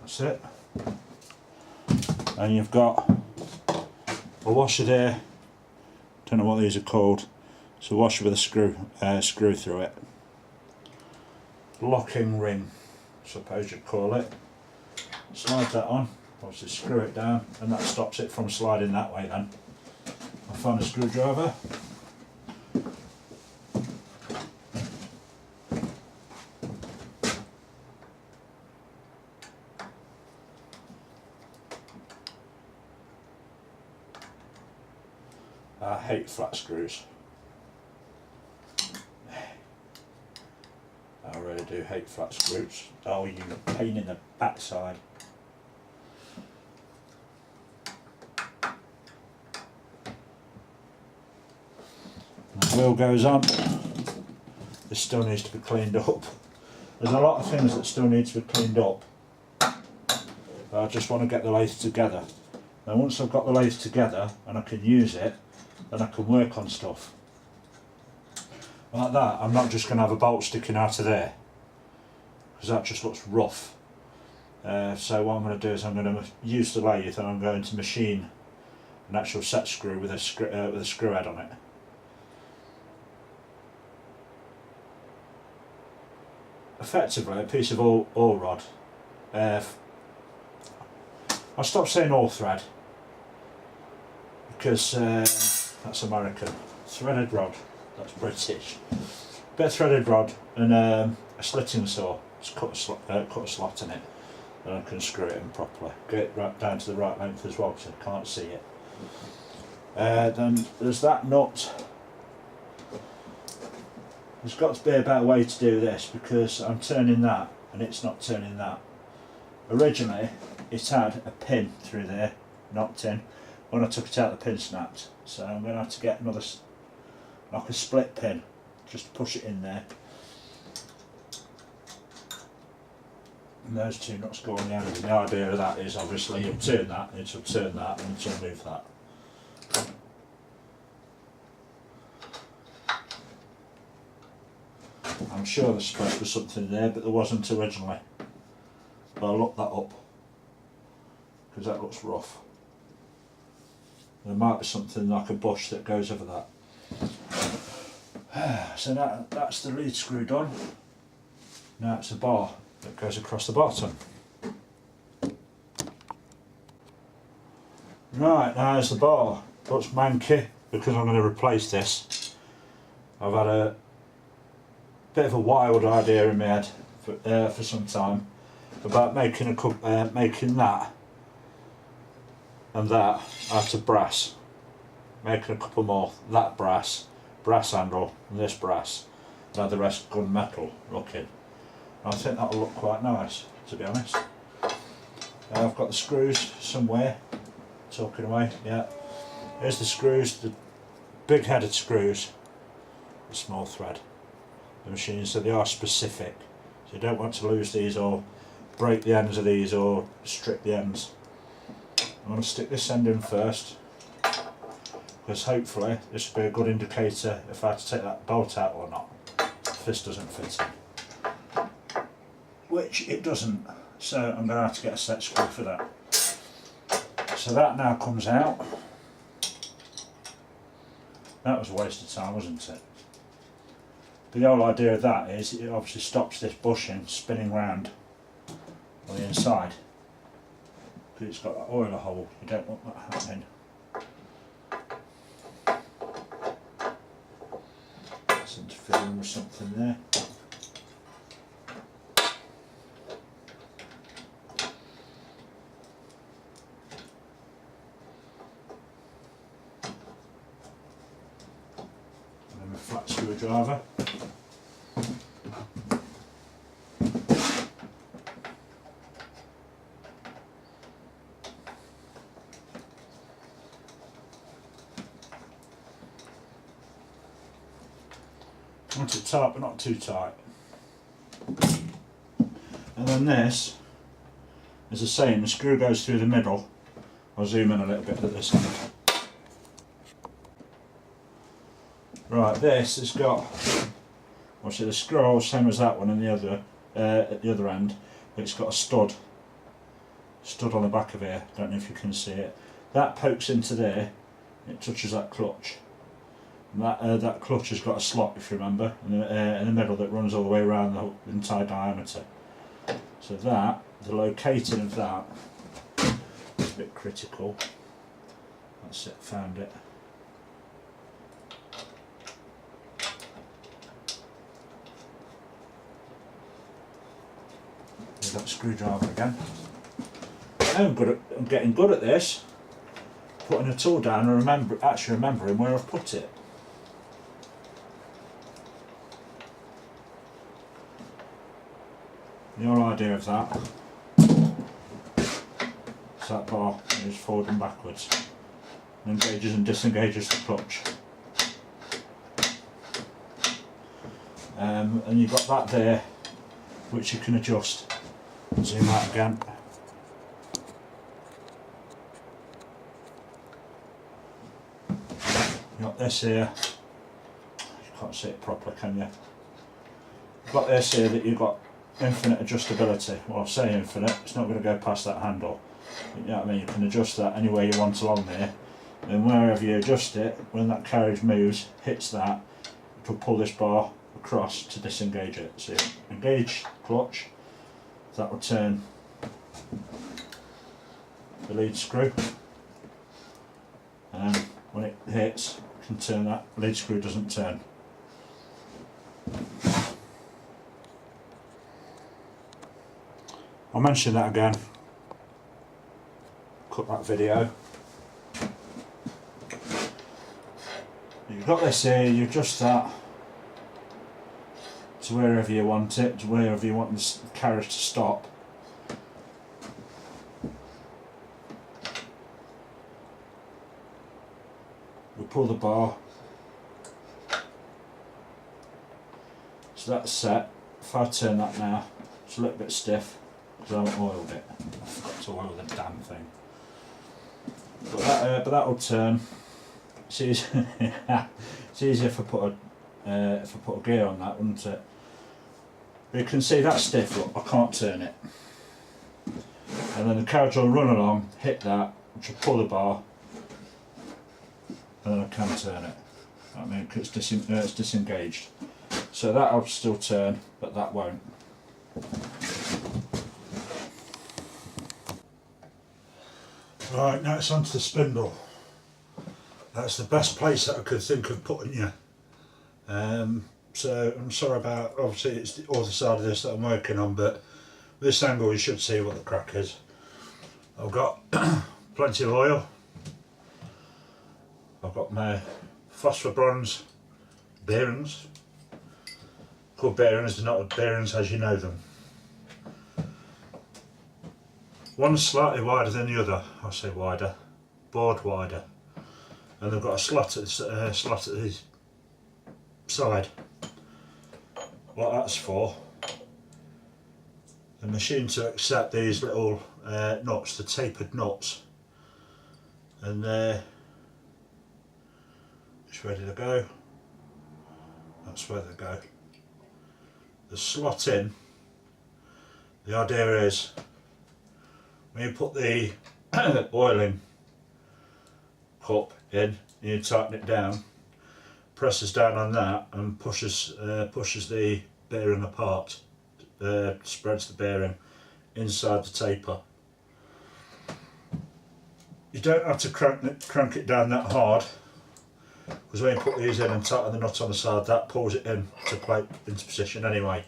That's it. And you've got a washer there, don't know what these are called, it's a washer with a screw through it. Locking ring, I suppose you'd call it. Slide that on, obviously screw it down, and that stops it from sliding that way then. I'll find a screwdriver. I hate flat screws. I really do hate flat screws. Oh, you pain in the backside. The wheel goes on. This still needs to be cleaned up. There's a lot of things that still need to be cleaned up. But I just want to get the lathe together. Now once I've got the lathe together and I can use it, then I can work on stuff. Like that, I'm not just going to have a bolt sticking out of there, because that just looks rough. So what I'm going to do is I'm going to use the lathe and I'm going to machine an actual set screw with a screw head on it. Effectively a piece of all rod. I'll stop saying all thread, because that's American. Threaded rod, that's British. Bit of threaded rod and a slitting saw. Just cut a slot in it, and I can screw it in properly. Get it right down to the right length as well, because I can't see it. Then there's that nut. There's got to be a better way to do this, because I'm turning that and it's not turning that. Originally it had a pin through there, knocked in. When I took it out the pin snapped, so I'm going to have to get another, like a split pin, just to push it in there. And those two nuts go on the end, and the idea of that is obviously you'll turn that, it'll turn that, and it'll move that. I'm sure there's supposed to be something there, but there wasn't originally. But I'll look that up, because that looks rough. There might be something like a bush that goes over that. So that's the lead screw done. Now it's a bar that goes across the bottom. Right, now there's the bar. Looks manky because I'm going to replace this. I've had a bit of a wild idea in my head for some time about making that and that out of brass. Making a couple more, that brass handle and this brass, and have the rest gunmetal looking. I think that'll look quite nice, to be honest. I've got the screws somewhere, talking away, yeah. Here's the screws, the big headed screws, the small thread. The machines, so they are specific. So you don't want to lose these or break the ends of these or strip the ends. I'm going to stick this end in first, because hopefully this will be a good indicator if I have to take that bolt out or not, if this doesn't fit in. Which it doesn't, so I'm going to have to get a set screw for that. So that now comes out. That was a waste of time, wasn't it? But the whole idea of that is it obviously stops this bushing spinning round on the inside, because it's got that oiler hole. You don't want that happening. Seem to fill in with something there. And then a flat screwdriver. I want it tight but not too tight. And then this, as I say, the screw goes through the middle. I'll zoom in a little bit at this end. Right, this has got, obviously the screw same as that one and the other, at the other end, but it's got a stud on the back of here. Don't know if you can see it. That pokes into there, it touches that clutch. And that clutch has got a slot, if you remember, in the middle that runs all the way around the entire diameter. So that, the locating of that is a bit critical. That's it, found it. There's that screwdriver again. I'm getting good at this. Putting a tool down and actually remembering where I've put it. The whole idea of that is that bar is forward and backwards, and engages and disengages the clutch. And you've got that there, which you can adjust. Zoom out again. You've got this here. You can't see it properly, can you? You've got this here that you've got infinite adjustability. Well, I say infinite, it's not going to go past that handle. You know what I mean? You can adjust that any way you want along there, and wherever you adjust it, when that carriage moves, hits that, it will pull this bar across to disengage it. So engage clutch, that will turn the lead screw, and when it hits, you can turn that lead screw, doesn't turn. I'll mention that again, cut that video. You've got this here, you adjust that to wherever you want it, to wherever you want the carriage to stop. We pull the bar, so that's set. If I turn that now, it's a little bit stiff because I haven't oiled it. I forgot to oil the damn thing. But that'll turn. It's easier if I put a gear on that, wouldn't it? You can see that's stiff, look, I can't turn it. And then the carriage will run along, hit that, which will pull the bar, and then I can turn it. I mean, it's disengaged. So that'll still turn, but that won't. Right, now it's onto the spindle. That's the best place that I could think of putting you. So I'm sorry about, obviously it's the other side of this that I'm working on, but this angle you should see what the crack is. I've got plenty of oil. I've got my phosphor bronze bearings. Called bearings, they're not bearings as you know them. One's slightly wider than the other, I say wider, board wider, and they've got a slot at the side. What that's for, the machine to accept these little nuts, the tapered nuts, and it's ready to go. That's where they go. The slot in, the idea is when you put the oiling cup in, you tighten it down, presses down on that and pushes the bearing apart, spreads the bearing inside the taper. You don't have to crank it down that hard, because when you put these in and tighten the nut on the side, that pulls it into position anyway.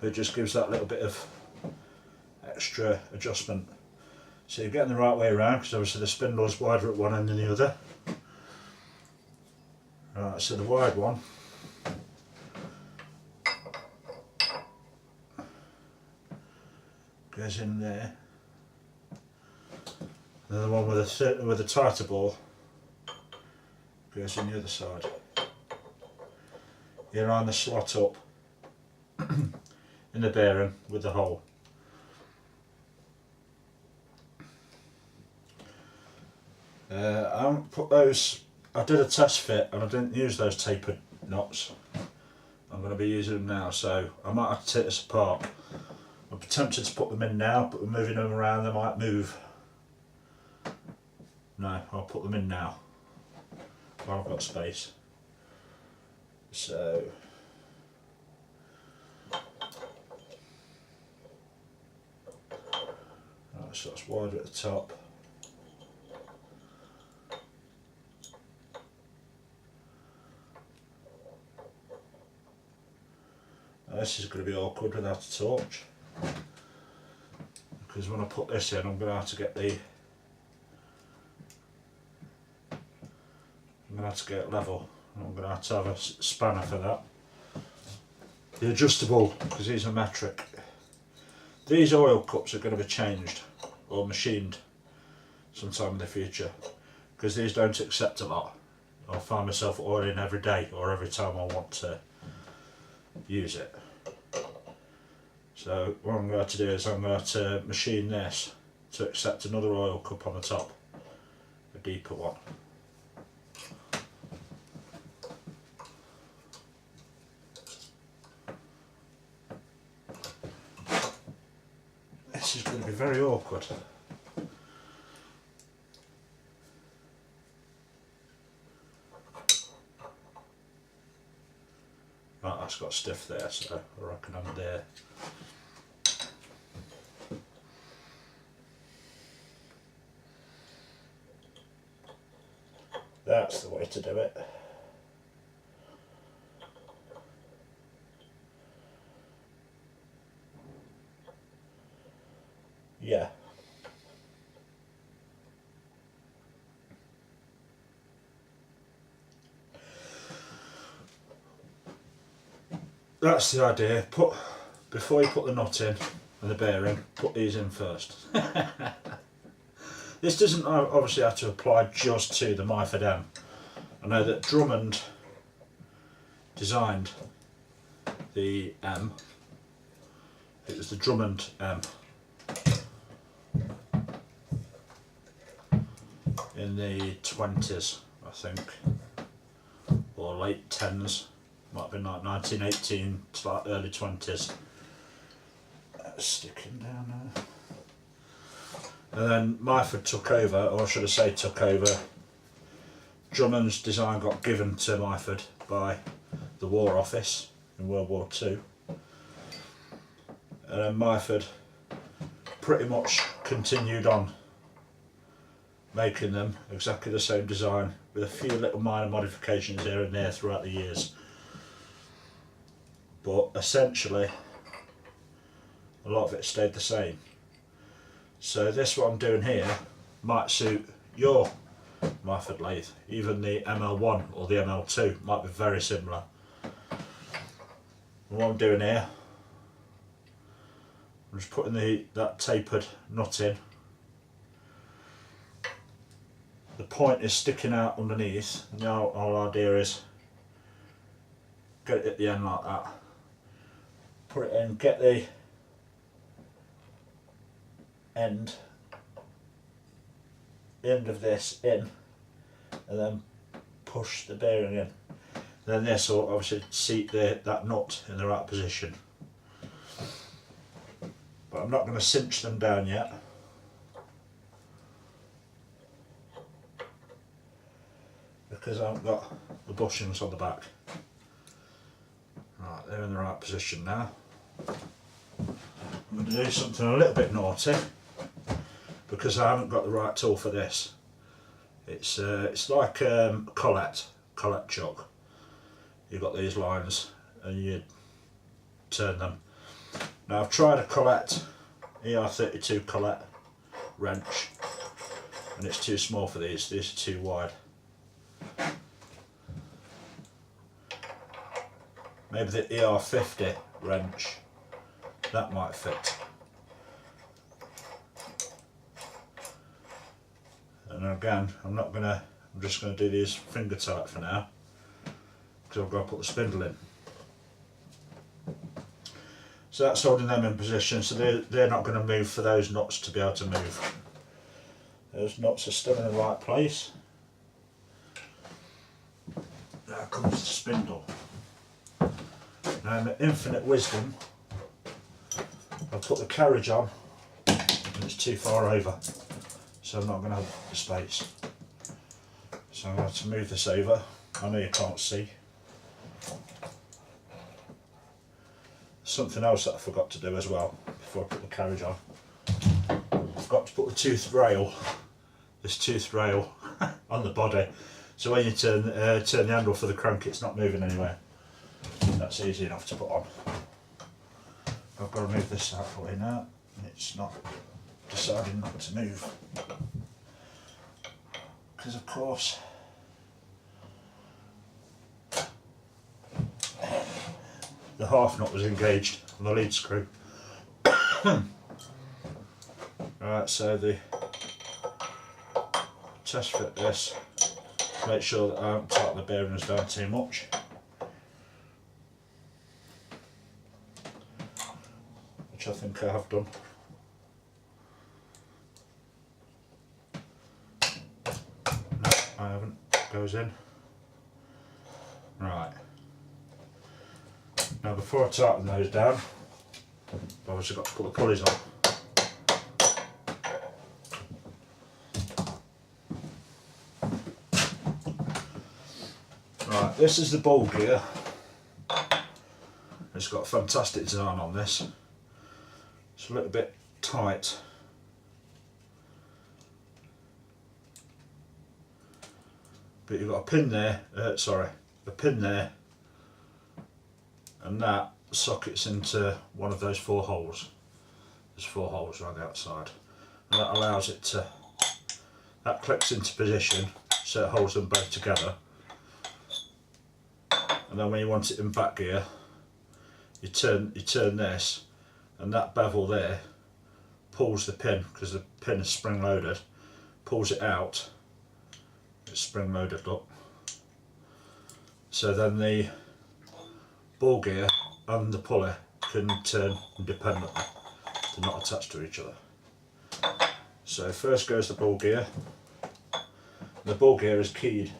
It just gives that little bit of extra adjustment. So you're getting the right way around, because obviously the spindle is wider at one end than the other. Right, so the wide one goes in there. And the one with a tighter ball goes in the other side. You line the slot up in the bearing with the hole. I haven't put those. I did a test fit and I didn't use those tapered knots. I'm going to be using them now, so I might have to take this apart. I'm tempted to put them in now, but we're moving them around, they might move. No, I'll put them in now while I've got space. So it's wider at the top. This is going to be awkward without a torch, because when I put this in, I'm going to have to get it level. I'm going to have a spanner for that. The adjustable, because these are metric. These oil cups are going to be changed or machined sometime in the future, because these don't accept a lot. I'll find myself oiling every day or every time I want to use it. So what I'm going to do is I'm going to machine this to accept another oil cup on the top, a deeper one. This is going to be very awkward. Right, that's got stiff there, so I reckon I'm there. That's the way to do it. Yeah. That's the idea. Before you put the nut in and the bearing, put these in first. This doesn't obviously have to apply just to the Myford M. I know that Drummond designed the M. It was the Drummond M in the 20s, I think, or late 10s. Might have been like 1918 to like early 20s. sticking down there. And then Myford took over, or should I say took over. Drummond's design got given to Myford by the War Office in World War II. And then Myford pretty much continued on making them exactly the same design with a few little minor modifications here and there throughout the years. But essentially a lot of it stayed the same. So this, what I'm doing here, might suit your Myford lathe. Even the ML1 or the ML2 might be very similar. And what I'm doing here, I'm just putting that tapered nut in. The point is sticking out underneath, and the whole idea is get it at the end like that. Put it in, get the end of this in, and then push the bearing in. Then this will obviously seat that nut in the right position. But I'm not going to cinch them down yet. Because I haven't got the bushings on the back. Right, they're in the right position now. I'm going to do something a little bit naughty, because I haven't got the right tool for this. It's like collet chuck. You've got these lines and you turn them. Now I've tried a collet, ER32 collet wrench, and it's too small for these are too wide. Maybe the ER50 wrench, that might fit. And again, I'm just going to do these finger tight for now, because I've got to put the spindle in. So that's holding them in position, so they're not going to move for those nuts to be able to move. Those nuts are still in the right place. Now comes the spindle. Now in infinite wisdom, I've put the carriage on and it's too far over, so I'm not going to have the space. So I'm going to have to move this over. I know you can't see. Something else that I forgot to do as well before I put the carriage on. I forgot to put the this toothed rail on the body, so when you turn the handle for the crank, it's not moving anywhere. That's easy enough to put on. I've got to move this out for you now, and it's not deciding not to move, because of course the half nut was engaged on the lead screw. Right, so the test fit this to make sure that I haven't tightened the bearings down too much. Which I think I have done. No, I haven't. Goes in. Right. Now before I tighten those down, I've obviously got to put the pulleys on. Right, this is the ball gear. It's got a fantastic design on this. It's a little bit tight. But you've got a pin there, a pin there, and that sockets into one of those 4 holes. There's 4 holes around the outside, and that allows it to, that clicks into position so it holds them both together. And then when you want it in back gear, you turn this, and that bevel there pulls the pin, because the pin is spring loaded, pulls it out. It's spring loaded, look. So then the ball gear and the pulley can turn independently. They're not attached to each other. So first goes the ball gear. The ball gear is keyed,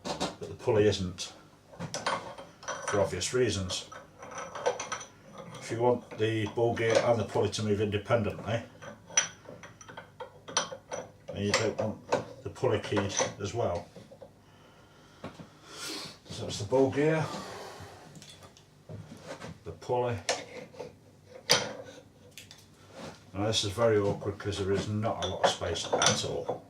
but the pulley isn't, for obvious reasons. if you want the ball gear and the pulley to move independently, and you don't want the pulley keyed as well. So it's the ball gear, the pulley. Now this is very awkward because there is not a lot of space at all.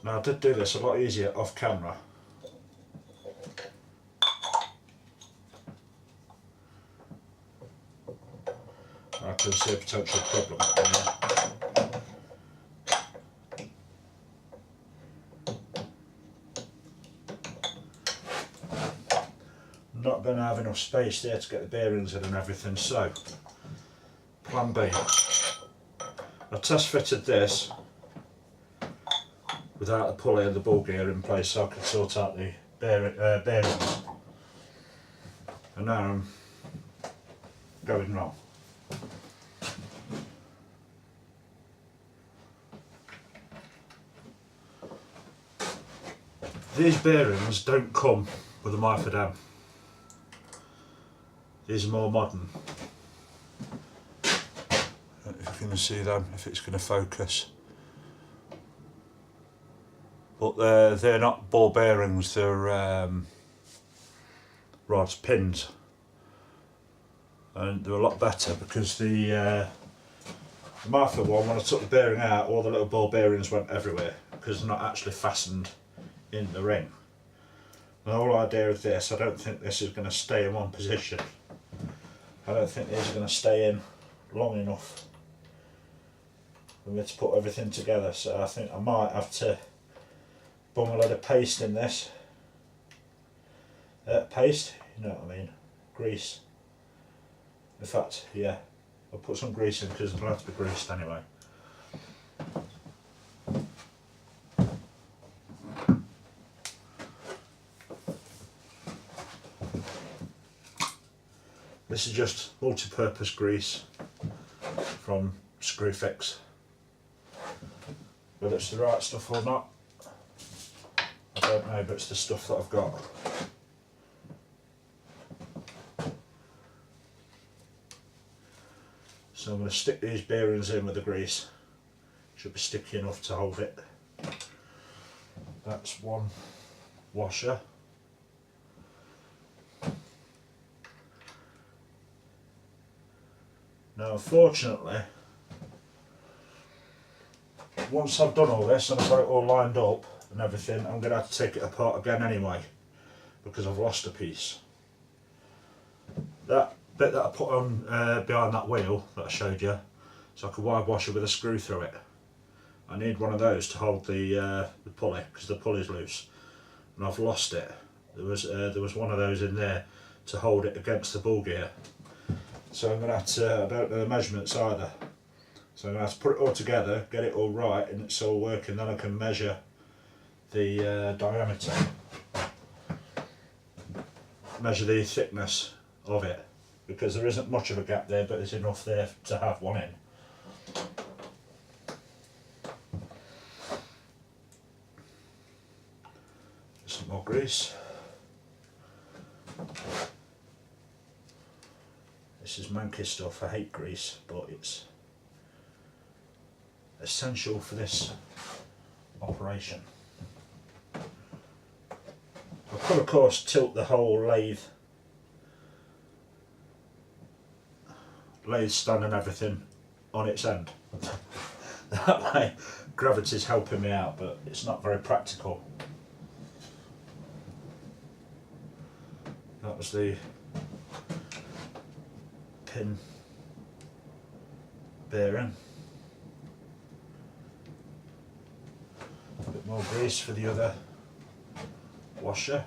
Now I did do this a lot easier off camera. I can see a potential problem here. Not going to have enough space there to get the bearings in and everything, so plan B. I test fitted this without the pulley and the ball gear in place so I could sort out the bearings, and now I'm going wrong. These bearings don't come with a Myford M. These are more modern. I don't know if you can see them, if it's going to focus. But they're not ball bearings, they're rods, pins. And they're a lot better because the Myford one, when I took the bearing out, all the little ball bearings went everywhere because they're not actually fastened in the ring. The whole idea of this, I don't think this is going to stay in one position. I don't think these are going to stay in long enough for me to put everything together, so I think I might have to bung a load of paste in this. Paste, you know what I mean, grease. In fact, yeah, I'll put some grease in because it'll have to be greased anyway. This is just multi-purpose grease from Screwfix. Whether it's the right stuff or not, I don't know, but it's the stuff that I've got. So I'm going to stick these bearings in with the grease. Should be sticky enough to hold it. That's one washer. Now unfortunately, once I've done all this and I've got it all lined up and everything, I'm going to have to take it apart again anyway because I've lost a piece. That bit that I put on behind that wheel that I showed you, so I could wire wash it with a screw through it. I need one of those to hold the pulley because the pulley's loose and I've lost it. There was one of those in there to hold it against the ball gear. So I'm going to have to, I don't know the measurements either, so I'm going to have to put it all together, get it all right and it's all working, then I can measure the diameter, measure the thickness of it, because there isn't much of a gap there but there's enough there to have one in. Some more grease. This is manky stuff, I hate grease, but it's essential for this operation. I could of course tilt the whole lathe stand and everything on its end. That way gravity's helping me out, but it's not very practical. That was the pin bearing. A bit more grease for the other washer.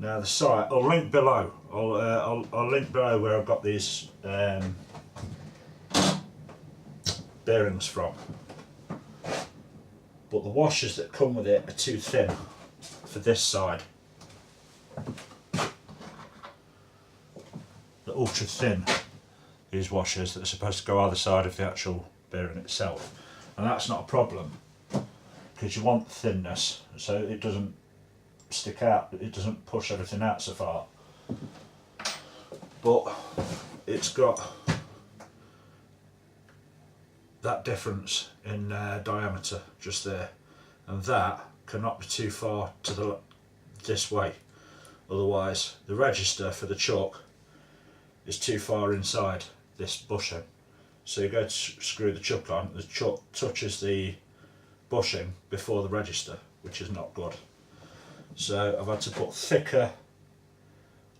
Now the site, I'll link below. I'll link below where I've got these bearings from. But the washers that come with it are too thin for this side. The ultra thin, these washers that are supposed to go either side of the actual bearing itself, and that's not a problem because you want thinness so it doesn't stick out, it doesn't push everything out so far. But it's got that difference in diameter just there, and that cannot be too far to this way, otherwise the register for the chuck is too far inside this bushing. So you go to screw the chuck on, the chuck touches the bushing before the register, which is not good. So I've had to put thicker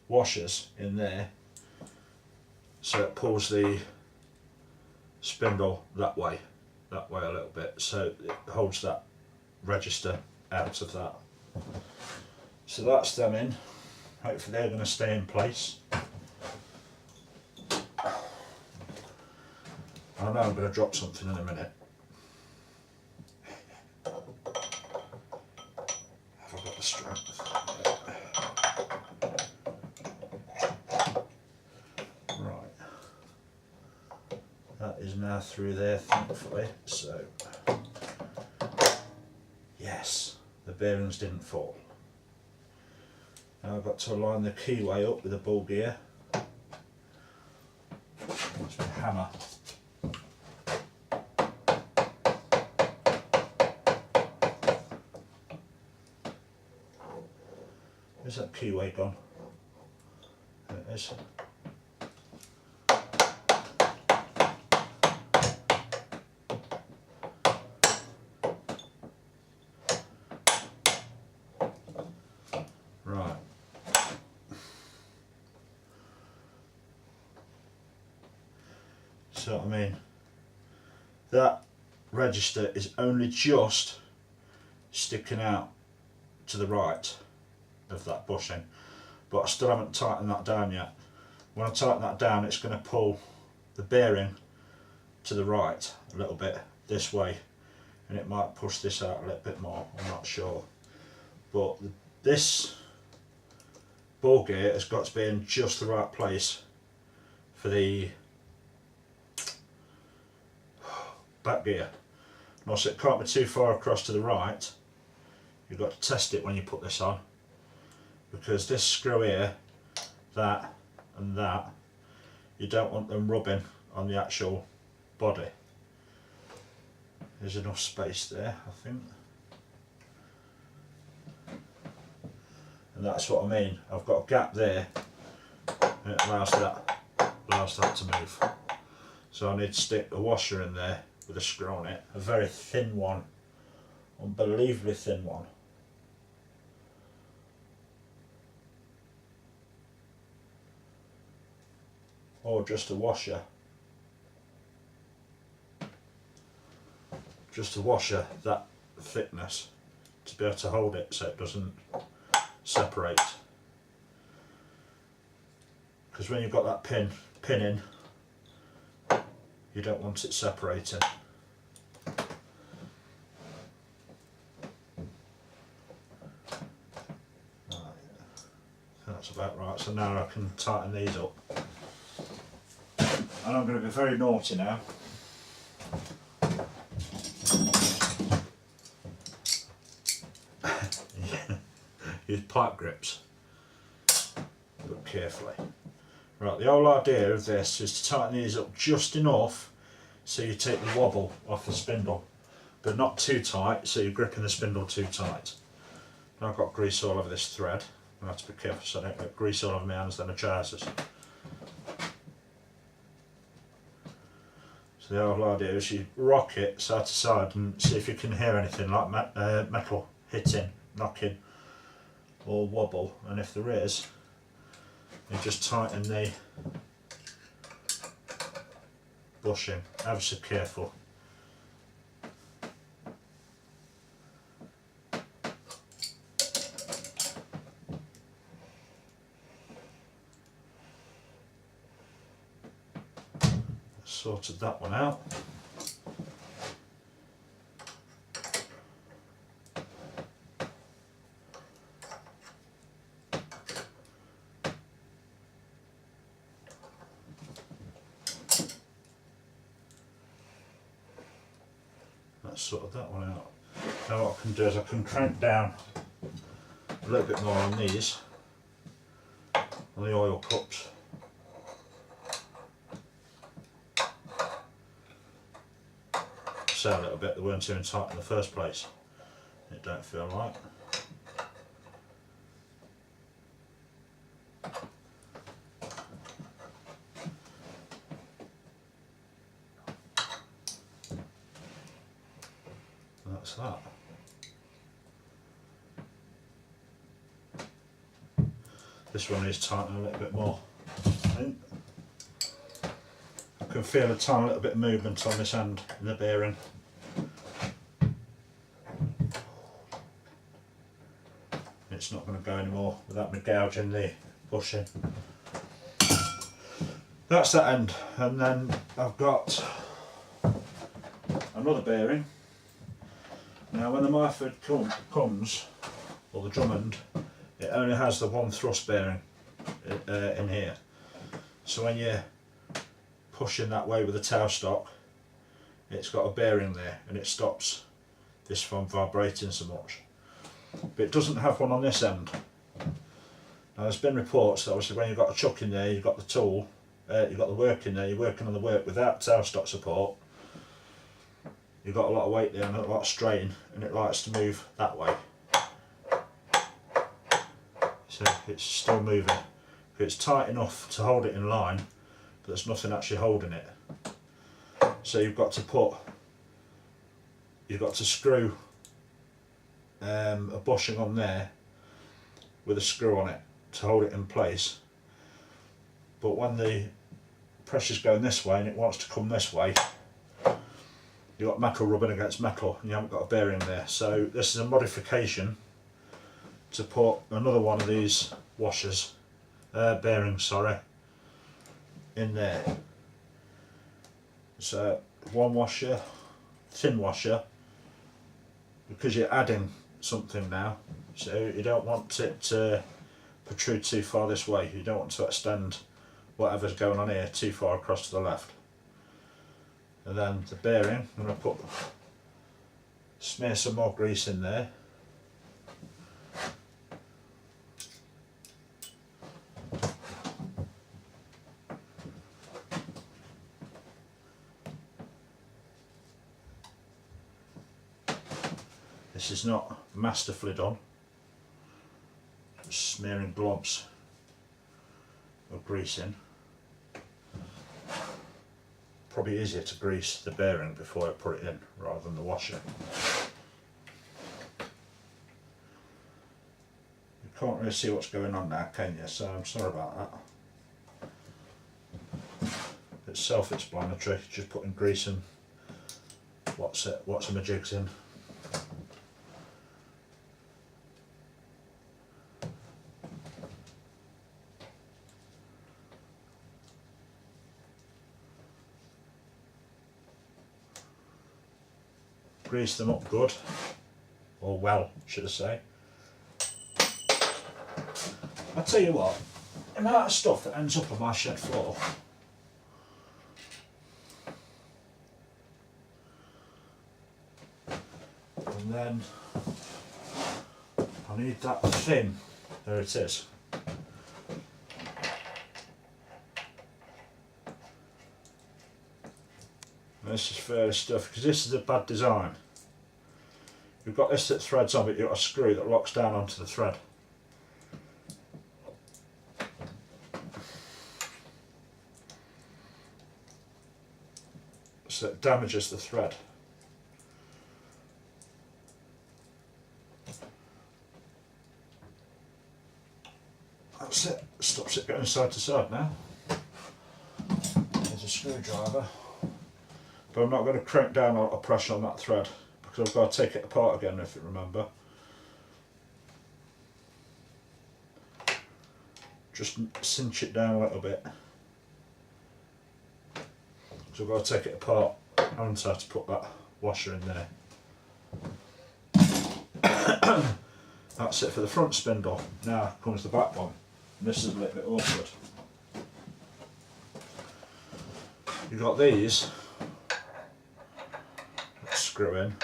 washers in there so it pulls the spindle that way a little bit, so it holds that register out of that. So that's them in. Hopefully they're going to stay in place. I know I'm going to drop something in a minute. Have I got the strength? Right. That is now through there, thankfully. So, yes, the bearings didn't fall. Now I've got to align the keyway up with a ball gear. That's my hammer. Where's that keyway gone? There it is. Right. So I mean, that register is only just sticking out to the right of that bushing, but I still haven't tightened that down yet. When I tighten that down, it's going to pull the bearing to the right a little bit this way, and it might push this out a little bit more, I'm not sure. But this ball gear has got to be in just the right place for the back gear. And also it can't be too far across to the right. You've got to test it when you put this on, because this screw here, that and that, you don't want them rubbing on the actual body. There's enough space there, I think. And that's what I mean, I've got a gap there and it allows that to move. So I need to stick a washer in there with a screw on it, a very thin one, unbelievably thin one. Or just a washer. Just a washer that thickness to be able to hold it so it doesn't separate. Because when you've got that pin in, you don't want it separating. That's about right, so now I can tighten these up. And I'm going to be very naughty now. Use pipe grips, but carefully. Right, the whole idea of this is to tighten these up just enough so you take the wobble off the spindle, but not too tight so you're gripping the spindle too tight. Now I've got grease all over this thread. I have to be careful so I don't get grease all over my hands and my trousers. So the whole idea is you rock it side to side and see if you can hear anything like metal hitting, knocking or wobble, and if there is, you just tighten the bushing, ever so careful. Sorted that one out. That's sorted that one out. Now what I can do is I can crank down a little bit more on these, on the oil cups. So a little bit, they weren't even tight in the first place. It don't feel right. That's that. This one is tightening a little bit more. I can feel a tiny little bit of movement on this end in the bearing. It's not going to go anymore without me gouging the bushing. That's that end, and then I've got another bearing. Now when the Myford comes, or the Drummond, it only has the one thrust bearing in here. So when you're pushing that way with the tail stock, it's got a bearing there and it stops this from vibrating so much. But it doesn't have one on this end. Now there's been reports that obviously when you've got a chuck in there, you've got the tool, you've got the work in there, you're working on the work without tail stock support, you've got a lot of weight there and a lot of strain, and it likes to move that way. So it's still moving. It's tight enough to hold it in line, but there's nothing actually holding it. So you've got to screw a bushing on there with a screw on it to hold it in place. But when the pressure's going this way and it wants to come this way, you've got metal rubbing against metal and you haven't got a bearing there. So this is a modification to put another one of these washers, bearings, sorry, in there. So one washer, thin washer, because you're adding something now, so you don't want it to protrude too far this way. You don't want to extend whatever's going on here too far across to the left. And then the bearing, I'm going to smear some more grease in there. This is not masterfully done, just smearing globs of grease in. Probably easier to grease the bearing before I put it in rather than the washer. You can't really see what's going on now, can you? So I'm sorry about that. It's self-explanatory, just putting grease in what's my jigs in. Grease them up good, or well, should I say. I'll tell you what, the amount of stuff that ends up on my shed floor, and then I need that thin, there it is. This is fair stuff, because this is a bad design. You've got this that threads on, but you've got a screw that locks down onto the thread. So it damages the thread. That's it, stops it going side to side now. There's a screwdriver. But I'm not going to crank down a lot of pressure on that thread because I've got to take it apart again, if you remember. Just cinch it down a little bit. So I've got to take it apart and so I have to put that washer in there. That's it for the front spindle. Now comes the back one. And this is a little bit awkward. You've got these. Screw in.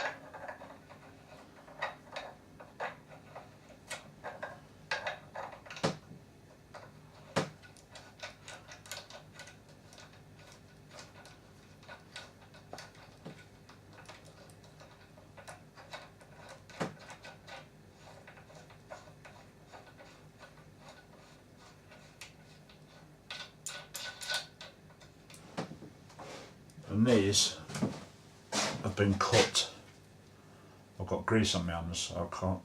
And these have been cut. I've got grease on my hands, so I can't.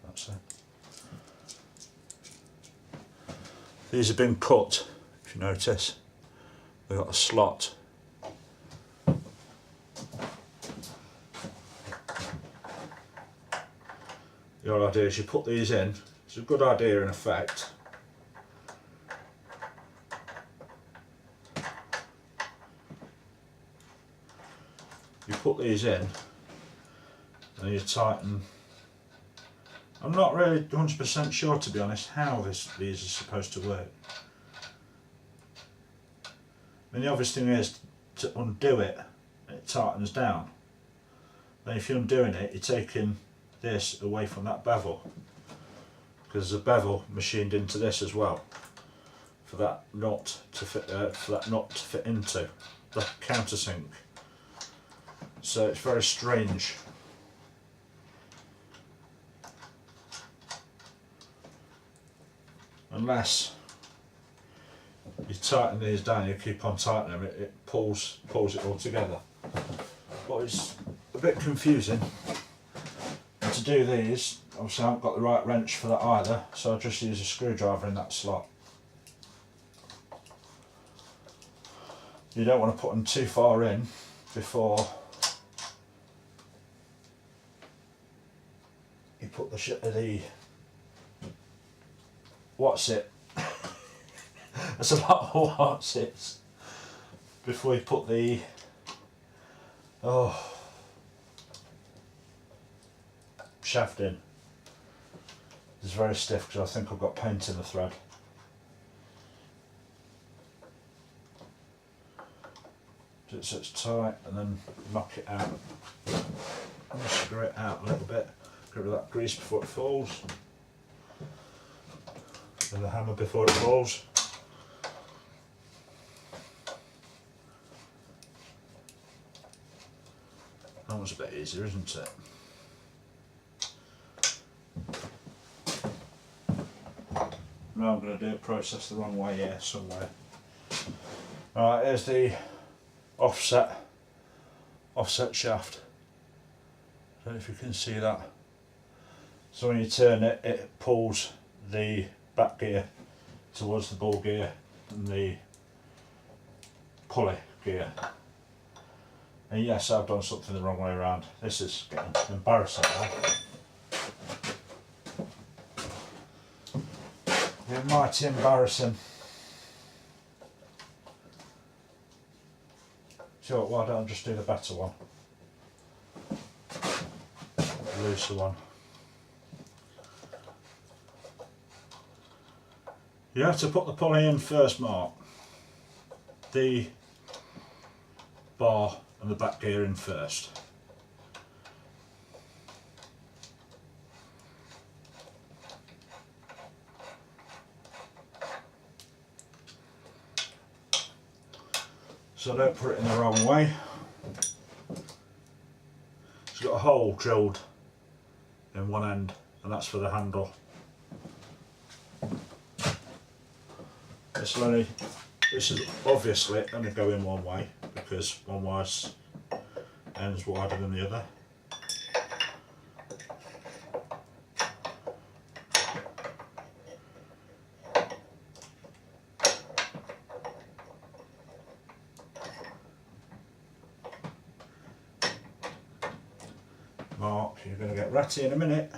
That's it. These have been cut, if you notice. They've got a slot. The whole idea is you put these in. It's a good idea in effect. You put these in and you tighten. I'm not really 100% sure, to be honest, how these are supposed to work. I mean, the obvious thing is to undo it, it tightens down. Then if you're undoing it, you're taking this away from that bevel, because there's a bevel machined into this as well for that nut to fit into the countersink. So it's very strange. Unless you tighten these down, you keep on tightening them, it pulls it all together. But it's a bit confusing. And to do these, obviously I haven't got the right wrench for that either, so I'll just use a screwdriver in that slot. You don't want to put them too far in before you put the what's it? That's a lot of what's it before you put the shaft in. It's very stiff because I think I've got paint in the thread. So it's tight, and then knock it out and screw it out a little bit. Get rid of that grease before it falls, and the hammer before it falls. That one's a bit easier, isn't it? Now I'm going to do a process the wrong way here somewhere. Alright, here's the offset shaft. I don't know if you can see that. So when you turn it, it pulls the back gear towards the ball gear and the pulley gear. And yes, I've done something the wrong way around. This is getting embarrassing now. Mighty embarrassing. So why don't I just do the better one? The looser one. You have to put the pulley in first, Mark. The bar and the back gear in first. So don't put it in the wrong way. It's got a hole drilled in one end, and that's for the handle. This is obviously only go in one way because one wire's end's wider than the other. Mark, you're going to get ratty in a minute.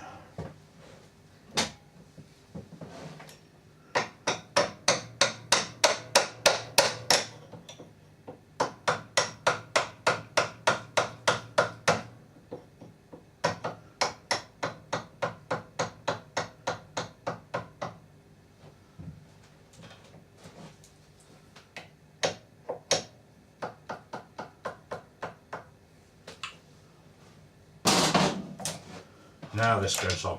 Now this goes on.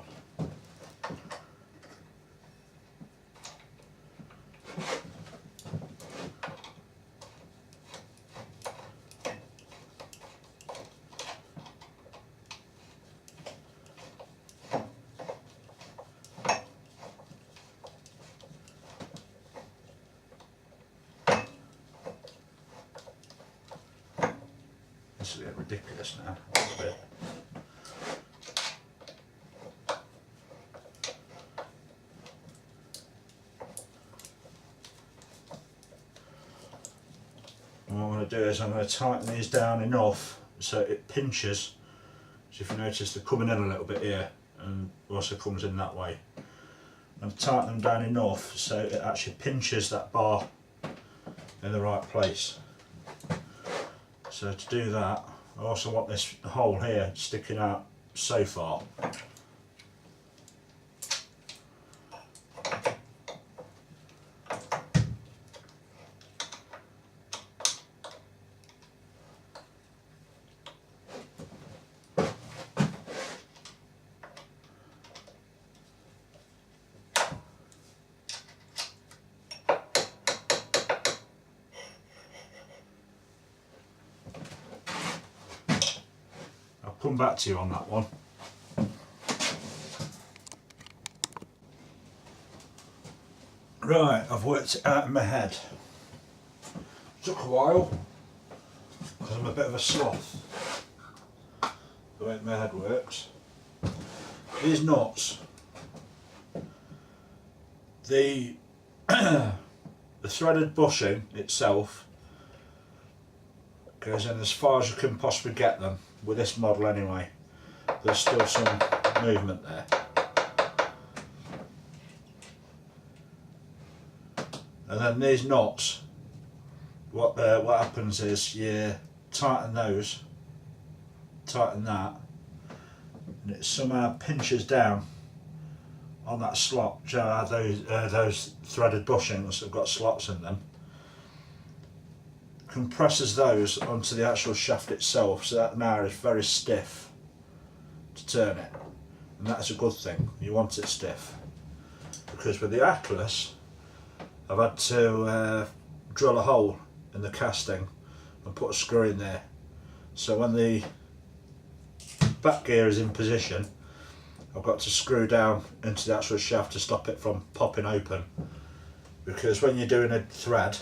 ridiculous now. A bit. And what I'm going to do is I'm going to tighten these down enough so it pinches. So if you notice they're coming in a little bit here and also comes in that way. And tighten them down enough so it actually pinches that bar in the right place. So to do that, I also want this hole here sticking out so far. I'll come back to you on that one. Right, I've worked it out in my head. Took a while because I'm a bit of a sloth, the way my head works. These nuts, the threaded bushing itself goes in as far as you can possibly get them with this model anyway. There's still some movement there. And then these knots, what happens is you tighten those, tighten that, and it somehow pinches down on that slot. Do you know, those threaded bushings have got slots in them. Compresses those onto the actual shaft itself, so that now is very stiff to turn it, and that's a good thing. You want it stiff, because with the Atlas I've had to drill a hole in the casting and put a screw in there, so when the back gear is in position I've got to screw down into the actual shaft to stop it from popping open, because when you're doing a thread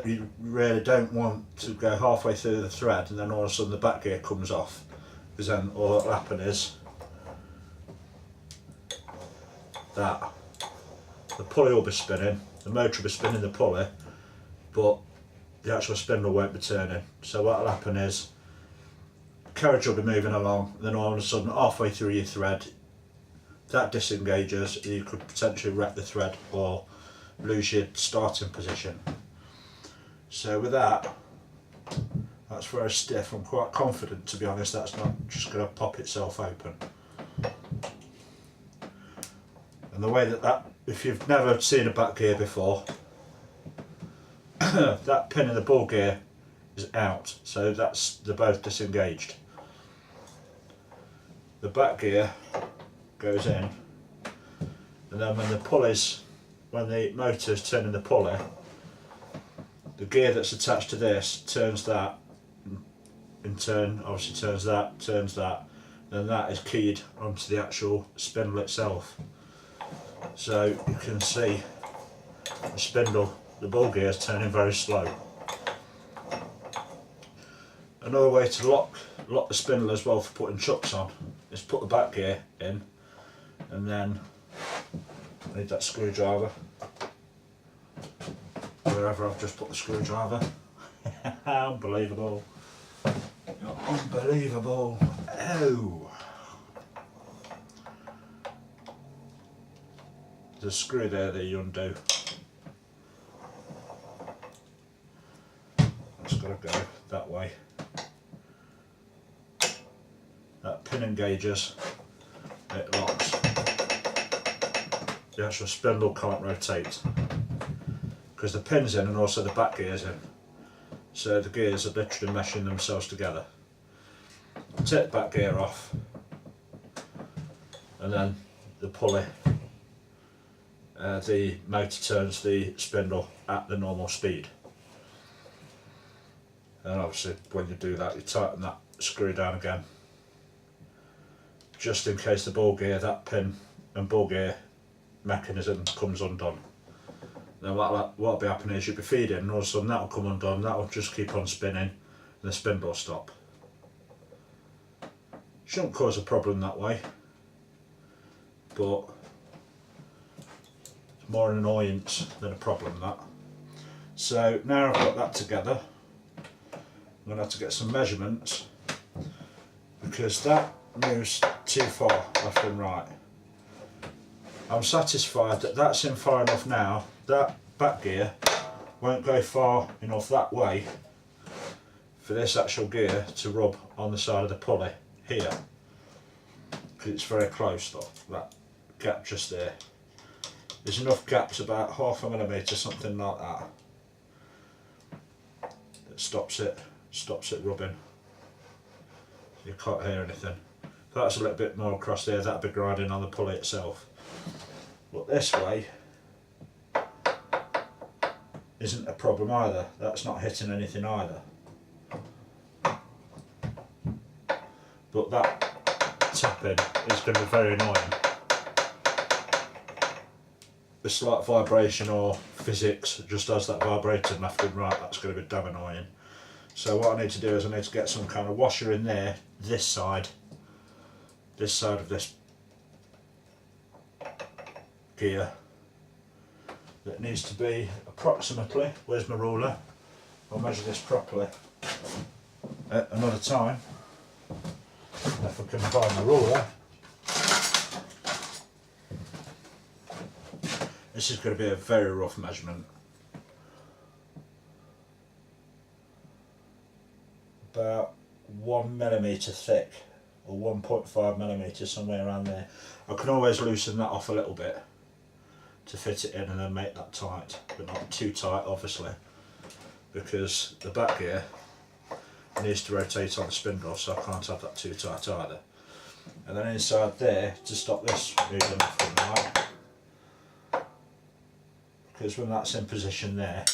you really don't want to go halfway through the thread and then all of a sudden the back gear comes off, because then all that'll happen is that the pulley will be spinning, the motor will be spinning the pulley, but the actual spindle won't be turning. So what will happen is the carriage will be moving along, and then all of a sudden halfway through your thread that disengages, you could potentially wreck the thread or lose your starting position. So with that, that's very stiff. I'm quite confident, to be honest, that's not just going to pop itself open. And the way that, if you've never seen a back gear before, that pin in the ball gear is out, so they're both disengaged. The back gear goes in, and then when the motor is turning the pulley, the gear that's attached to this turns that, in turn obviously turns that, then that is keyed onto the actual spindle itself. So you can see the spindle, the ball gear is turning very slow. Another way to lock the spindle as well for putting chucks on is put the back gear in, and then I need that screwdriver, wherever I've just put the screwdriver. Unbelievable. Unbelievable. Oh! There's a screw there that you undo. That's got to go that way. That pin engages, it locks. The actual spindle can't rotate because the pin's in and also the back gear's in. So the gears are literally meshing themselves together. Take the back gear off, and then the pulley, the motor turns the spindle at the normal speed. And obviously when you do that, you tighten that screw down again, just in case the ball gear, that pin and ball gear mechanism comes undone. Then what'll be happening is you'll be feeding and all of a sudden that'll come undone, that'll just keep on spinning and the spindle will stop. Shouldn't cause a problem that way, but it's more an annoyance than a problem that. So now I've got that together, I'm going to have to get some measurements because that moves too far left and right. I'm satisfied that that's in far enough now. That back gear won't go far enough that way for this actual gear to rub on the side of the pulley here, because it's very close though, that gap just there. There's enough gaps, about 1/2 millimetre, something like that, that stops it rubbing. You can't hear anything. If that's a little bit more across there, that'd be grinding on the pulley itself. But this way isn't a problem either, that's not hitting anything either. But that tapping is going to be very annoying. The slight vibration or physics just as that vibrating left and right, that's going to be damn annoying. So what I need to do is I need to get some kind of washer in there, this side of this gear, that needs to be approximately, where's my ruler, I'll measure this properly at another time if I can find the ruler. This is going to be a very rough measurement, about 1 millimetre thick or 1.5 millimetres, somewhere around there. I can always loosen that off a little bit to fit it in and then make that tight, but not too tight obviously, because the back gear needs to rotate on the spindle, so I can't have that too tight either. And then inside there, to stop this moving left and right, because when that's in position there,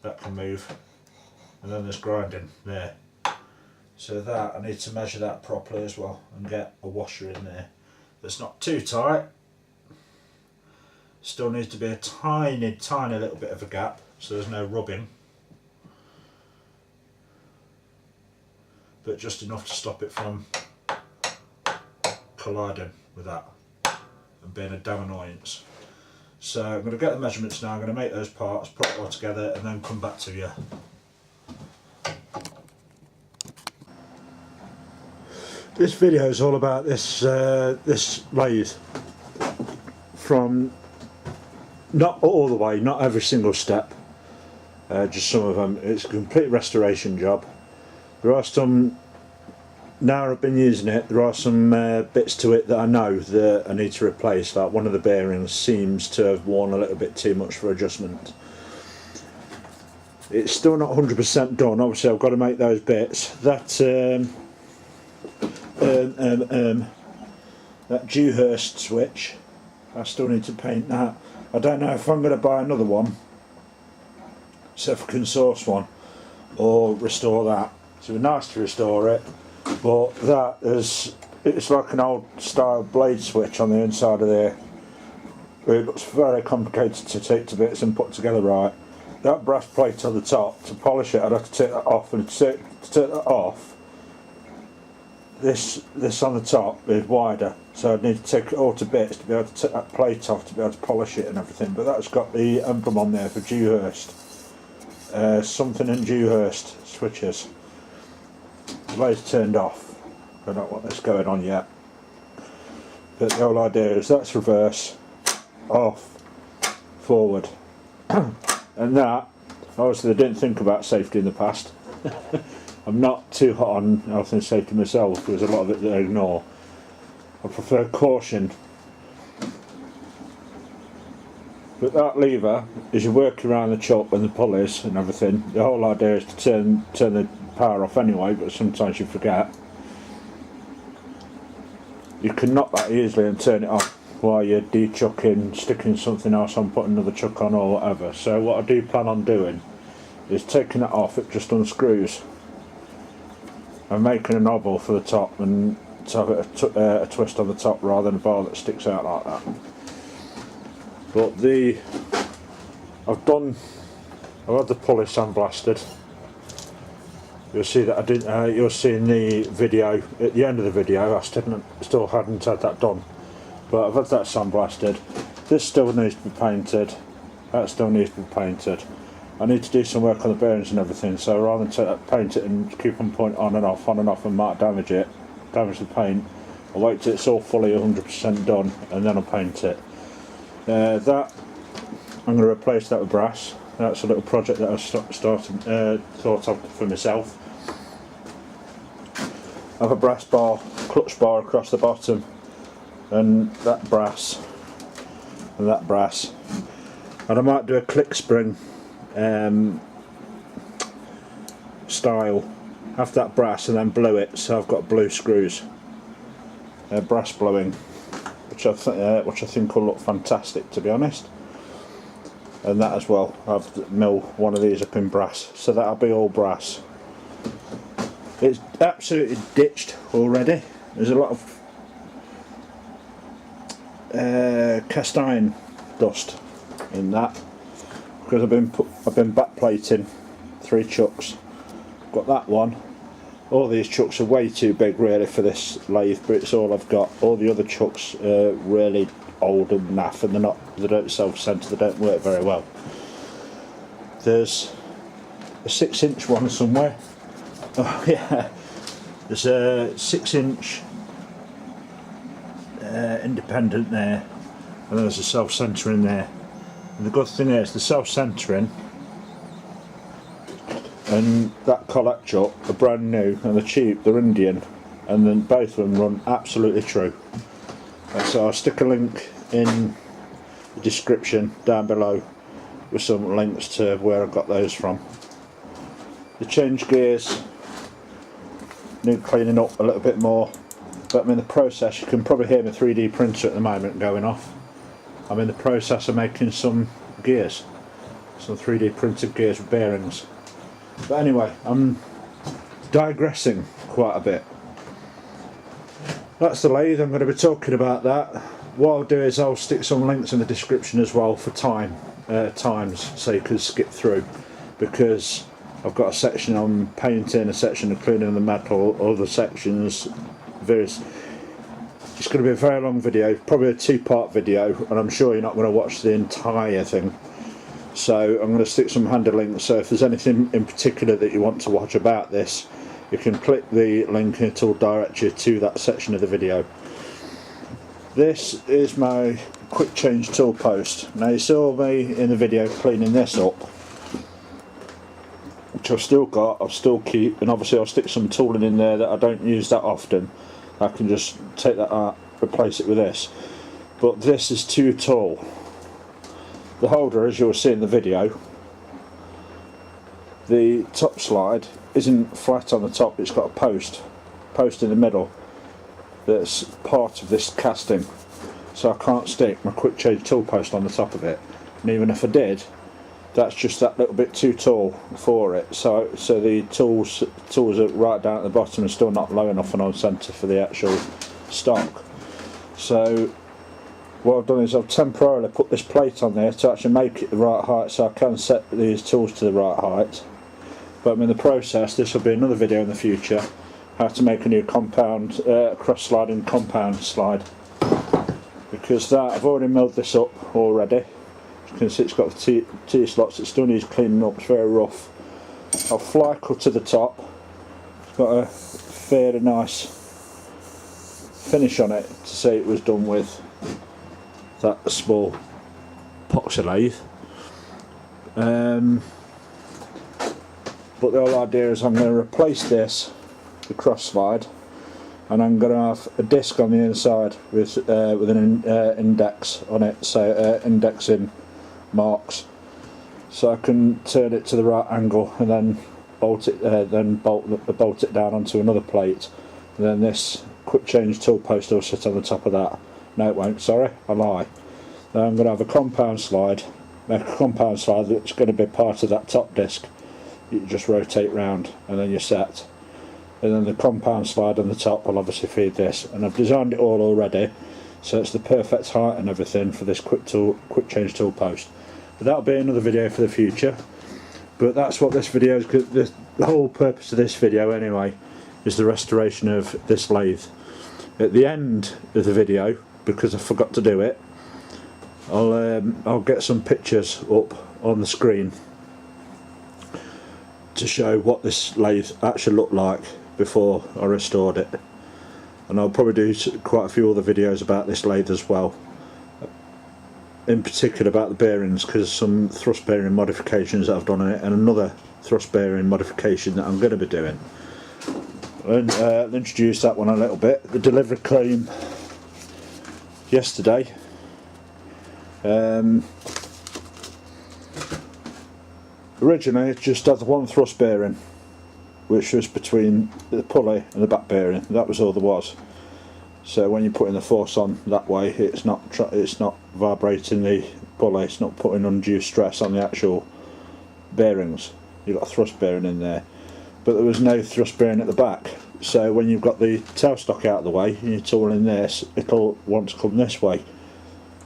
that can move, and then there's grinding there. So that, I need to measure that properly as well and get a washer in there that's not too tight. Still needs to be a tiny little bit of a gap so there's no rubbing, but just enough to stop it from colliding with that and being a damn annoyance. So I'm going to get the measurements now, I'm going to make those parts, put it all together and then come back to you. This video is all about this lathe, from not all the way, not every single step, just some of them. It's a complete restoration job. There are some, now I've been using it, there are some bits to it that I know that I need to replace, like one of the bearings seems to have worn a little bit too much for adjustment. It's still not 100% done, obviously I've got to make those bits. That Dewhurst switch, I still need to paint that. I don't know if I'm going to buy another one, so if I can source one, or restore that. So it'd be nice to restore it, but that is, it's like an old style blade switch on the inside of there. It looks very complicated to take to bits and put together right. That brass plate on the top, to polish it I'd have to take that off, and to take that off, this on the top is wider, so I'd need to take it all to bits to be able to take that plate off to be able to polish it and everything. But that's got the emblem on there for Dewhurst, something in Dewhurst switches. The light's turned off, I don't want this going on yet, but the whole idea is that's reverse, off, forward, and that, obviously I didn't think about safety in the past. I'm not too hot on health and safety myself, there's a lot of it that I ignore. I prefer caution. But that lever, as you work around the chuck and the pulleys and everything, the whole idea is to turn the power off anyway, but sometimes you forget. You can knock that easily and turn it off while you're de-chucking, sticking something else on, putting another chuck on or whatever. So what I do plan on doing is taking that off, it just unscrews. I'm making a knob for the top and to have a twist on the top rather than a bar that sticks out like that. But the I've had the pulley sandblasted. You'll see that I didn't. You'll see in the video at the end of the video I still hadn't had that done, but I've had that sandblasted. This still needs to be painted. That still needs to be painted. I need to do some work on the bearings and everything, so rather than take that, paint it and keep on point on and off and might damage the paint, I'll wait till it's all fully 100% done and then I'll paint it. That I'm going to replace that with brass. That's a little project that I thought of for myself. I have a brass bar, clutch bar across the bottom, and that brass, and that brass, and I might do a click spring style. Have that brass and then blue it, so I've got blue screws, brass bluing, which I think will look fantastic, to be honest. And that as well, I've milled one of these up in brass, so that'll be all brass. It's absolutely ditched already. There's a lot of cast iron dust in that, because I've been backplating 3 chucks. Got that one. All these chucks are way too big really for this lathe, but it's all I've got. All the other chucks are really old and naff, and they don't self-center, they don't work very well. There's a 6-inch one somewhere. Oh yeah, there's a 6-inch independent there, and there's a self-centering there. And the good thing is the self-centering and that collect chuck are brand new and they're cheap, they're Indian, and then both of them run absolutely true. So I'll stick a link in the description down below with some links to where I got those from. The change gears need cleaning up a little bit more, but I'm in the process. You can probably hear my 3D printer at the moment going off. I'm in the process of making some gears, some 3D printed gears with bearings. But anyway, I'm digressing quite a bit. That's the lathe. I'm going to be talking about that. What I'll do is I'll stick some links in the description as well for times, so you can skip through, because I've got a section on painting, a section of cleaning the metal, other sections, various. It's going to be a very long video, probably a 2-part video, and I'm sure you're not going to watch the entire thing. So I'm going to stick some handy links, so if there's anything in particular that you want to watch about this, you can click the link and it will direct you to that section of the video. This is my quick change tool post. Now you saw me in the video cleaning this up, which I've still got, I'll still keep, and obviously I'll stick some tooling in there that I don't use that often. I can just take that out, replace it with this. But this is too tall. The holder, as you'll see in the video, the top slide isn't flat on the top, it's got a post in the middle that's part of this casting, so I can't stick my quick change tool post on the top of it, and even if I did, that's just that little bit too tall for it, so the tools are right down at the bottom and still not low enough and on centre for the actual stock. So what I've done is I've temporarily put this plate on there to actually make it the right height, so I can set these tools to the right height. But I'm in the process, this will be another video in the future, how to make a new compound, cross-sliding compound slide. Because that, I've already milled this up already. As you can see, it's got the T-slots, it still needs cleaning up, it's very rough. I'll fly cut to the top, it's got a fairly nice finish on it to say it was done with that small epoxy lathe. But the whole idea is I'm going to replace this, the cross slide, and I'm going to have a disc on the inside with an index on it, so indexing marks, so I can turn it to the right angle and then bolt it down onto another plate, and then this quick change tool post will sit on the top of that. No, it won't, sorry, I lie. Now I'm going to have a compound slide, make a compound slide that's going to be part of that top disc. You just rotate round and then you're set. And then the compound slide on the top will obviously feed this. And I've designed it all already, so it's the perfect height and everything for this quick change tool post. but that'll be another video for the future. But that's what this video is. The whole purpose of this video anyway is the restoration of this lathe. At the end of the video, because I forgot to do it, I'll get some pictures up on the screen to show what this lathe actually looked like before I restored it. And I'll probably do quite a few other videos about this lathe as well, in particular about the bearings, because some thrust bearing modifications that I've done on it, and another thrust bearing modification that I'm going to be doing. And I'll introduce that one a little bit. The delivery came yesterday. Originally it just had the one thrust bearing, which was between the pulley and the back bearing. That was all there was. So when you're putting the force on that way, it's not vibrating the pulley, it's not putting undue stress on the actual bearings. You've got a thrust bearing in there, but there was no thrust bearing at the back. So when you've got the tailstock out of the way and you're tooling this, it'll want to come this way.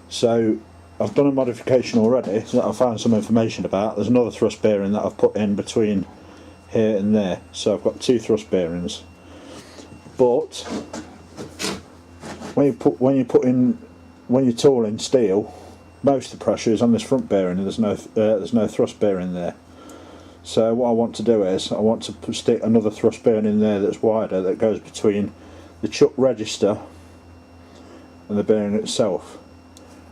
So I've done a modification already that I found some information about. There's another thrust bearing that I've put in between here and there, so I've got two thrust bearings. But when you're tooling steel, most of the pressure is on this front bearing, and there's no thrust bearing there. So what I want to do is I want to stick another thrust bearing in there that's wider, that goes between the chuck register and the bearing itself,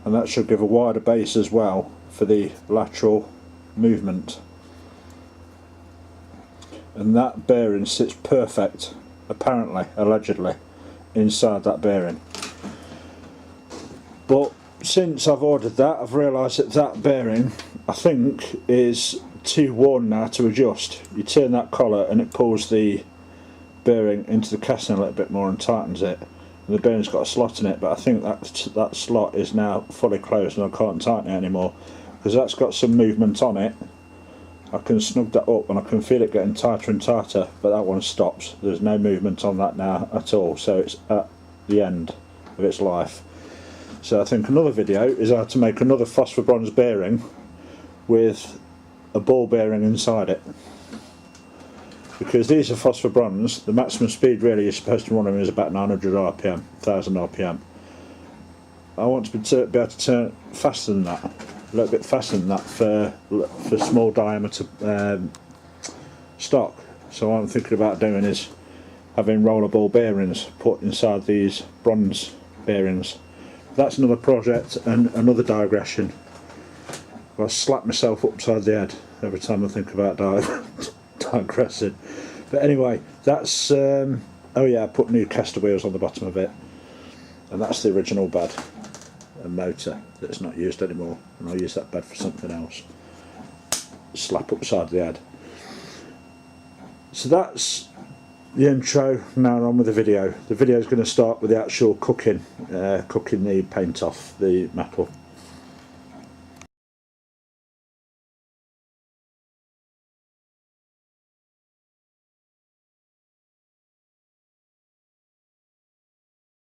and that should give a wider base as well for the lateral movement. And that bearing sits perfect, apparently, allegedly, inside that bearing. But since I've ordered that, I've realised that that bearing, I think, is too worn now to adjust. You turn that collar and it pulls the bearing into the casting a little bit more and tightens it. And the bearing's got a slot in it, but I think that slot is now fully closed and I can't tighten it anymore, because that's got some movement on it. I can snug that up and I can feel it getting tighter and tighter, but that one stops. There's no movement on that now at all, so it's at the end of its life. So I think another video is how to make another phosphor bronze bearing with a ball bearing inside it. Because these are phosphor bronze, the maximum speed really you're supposed to run them is about 900 RPM, 1000 RPM. I want to be able to turn faster than that, a little bit faster than that for small diameter stock. So what I'm thinking about doing is having rollerball bearings put inside these bronze bearings. That's another project and another digression. I slap myself upside the head every time I think about digressing. But anyway, that's oh yeah, I put new caster wheels on the bottom of it, and that's the original bed and motor that's not used anymore, and I'll use that bed for something else. Slap upside the head. So that's the intro. Now on with the video. The video is going to start with the actual cooking the paint off the metal.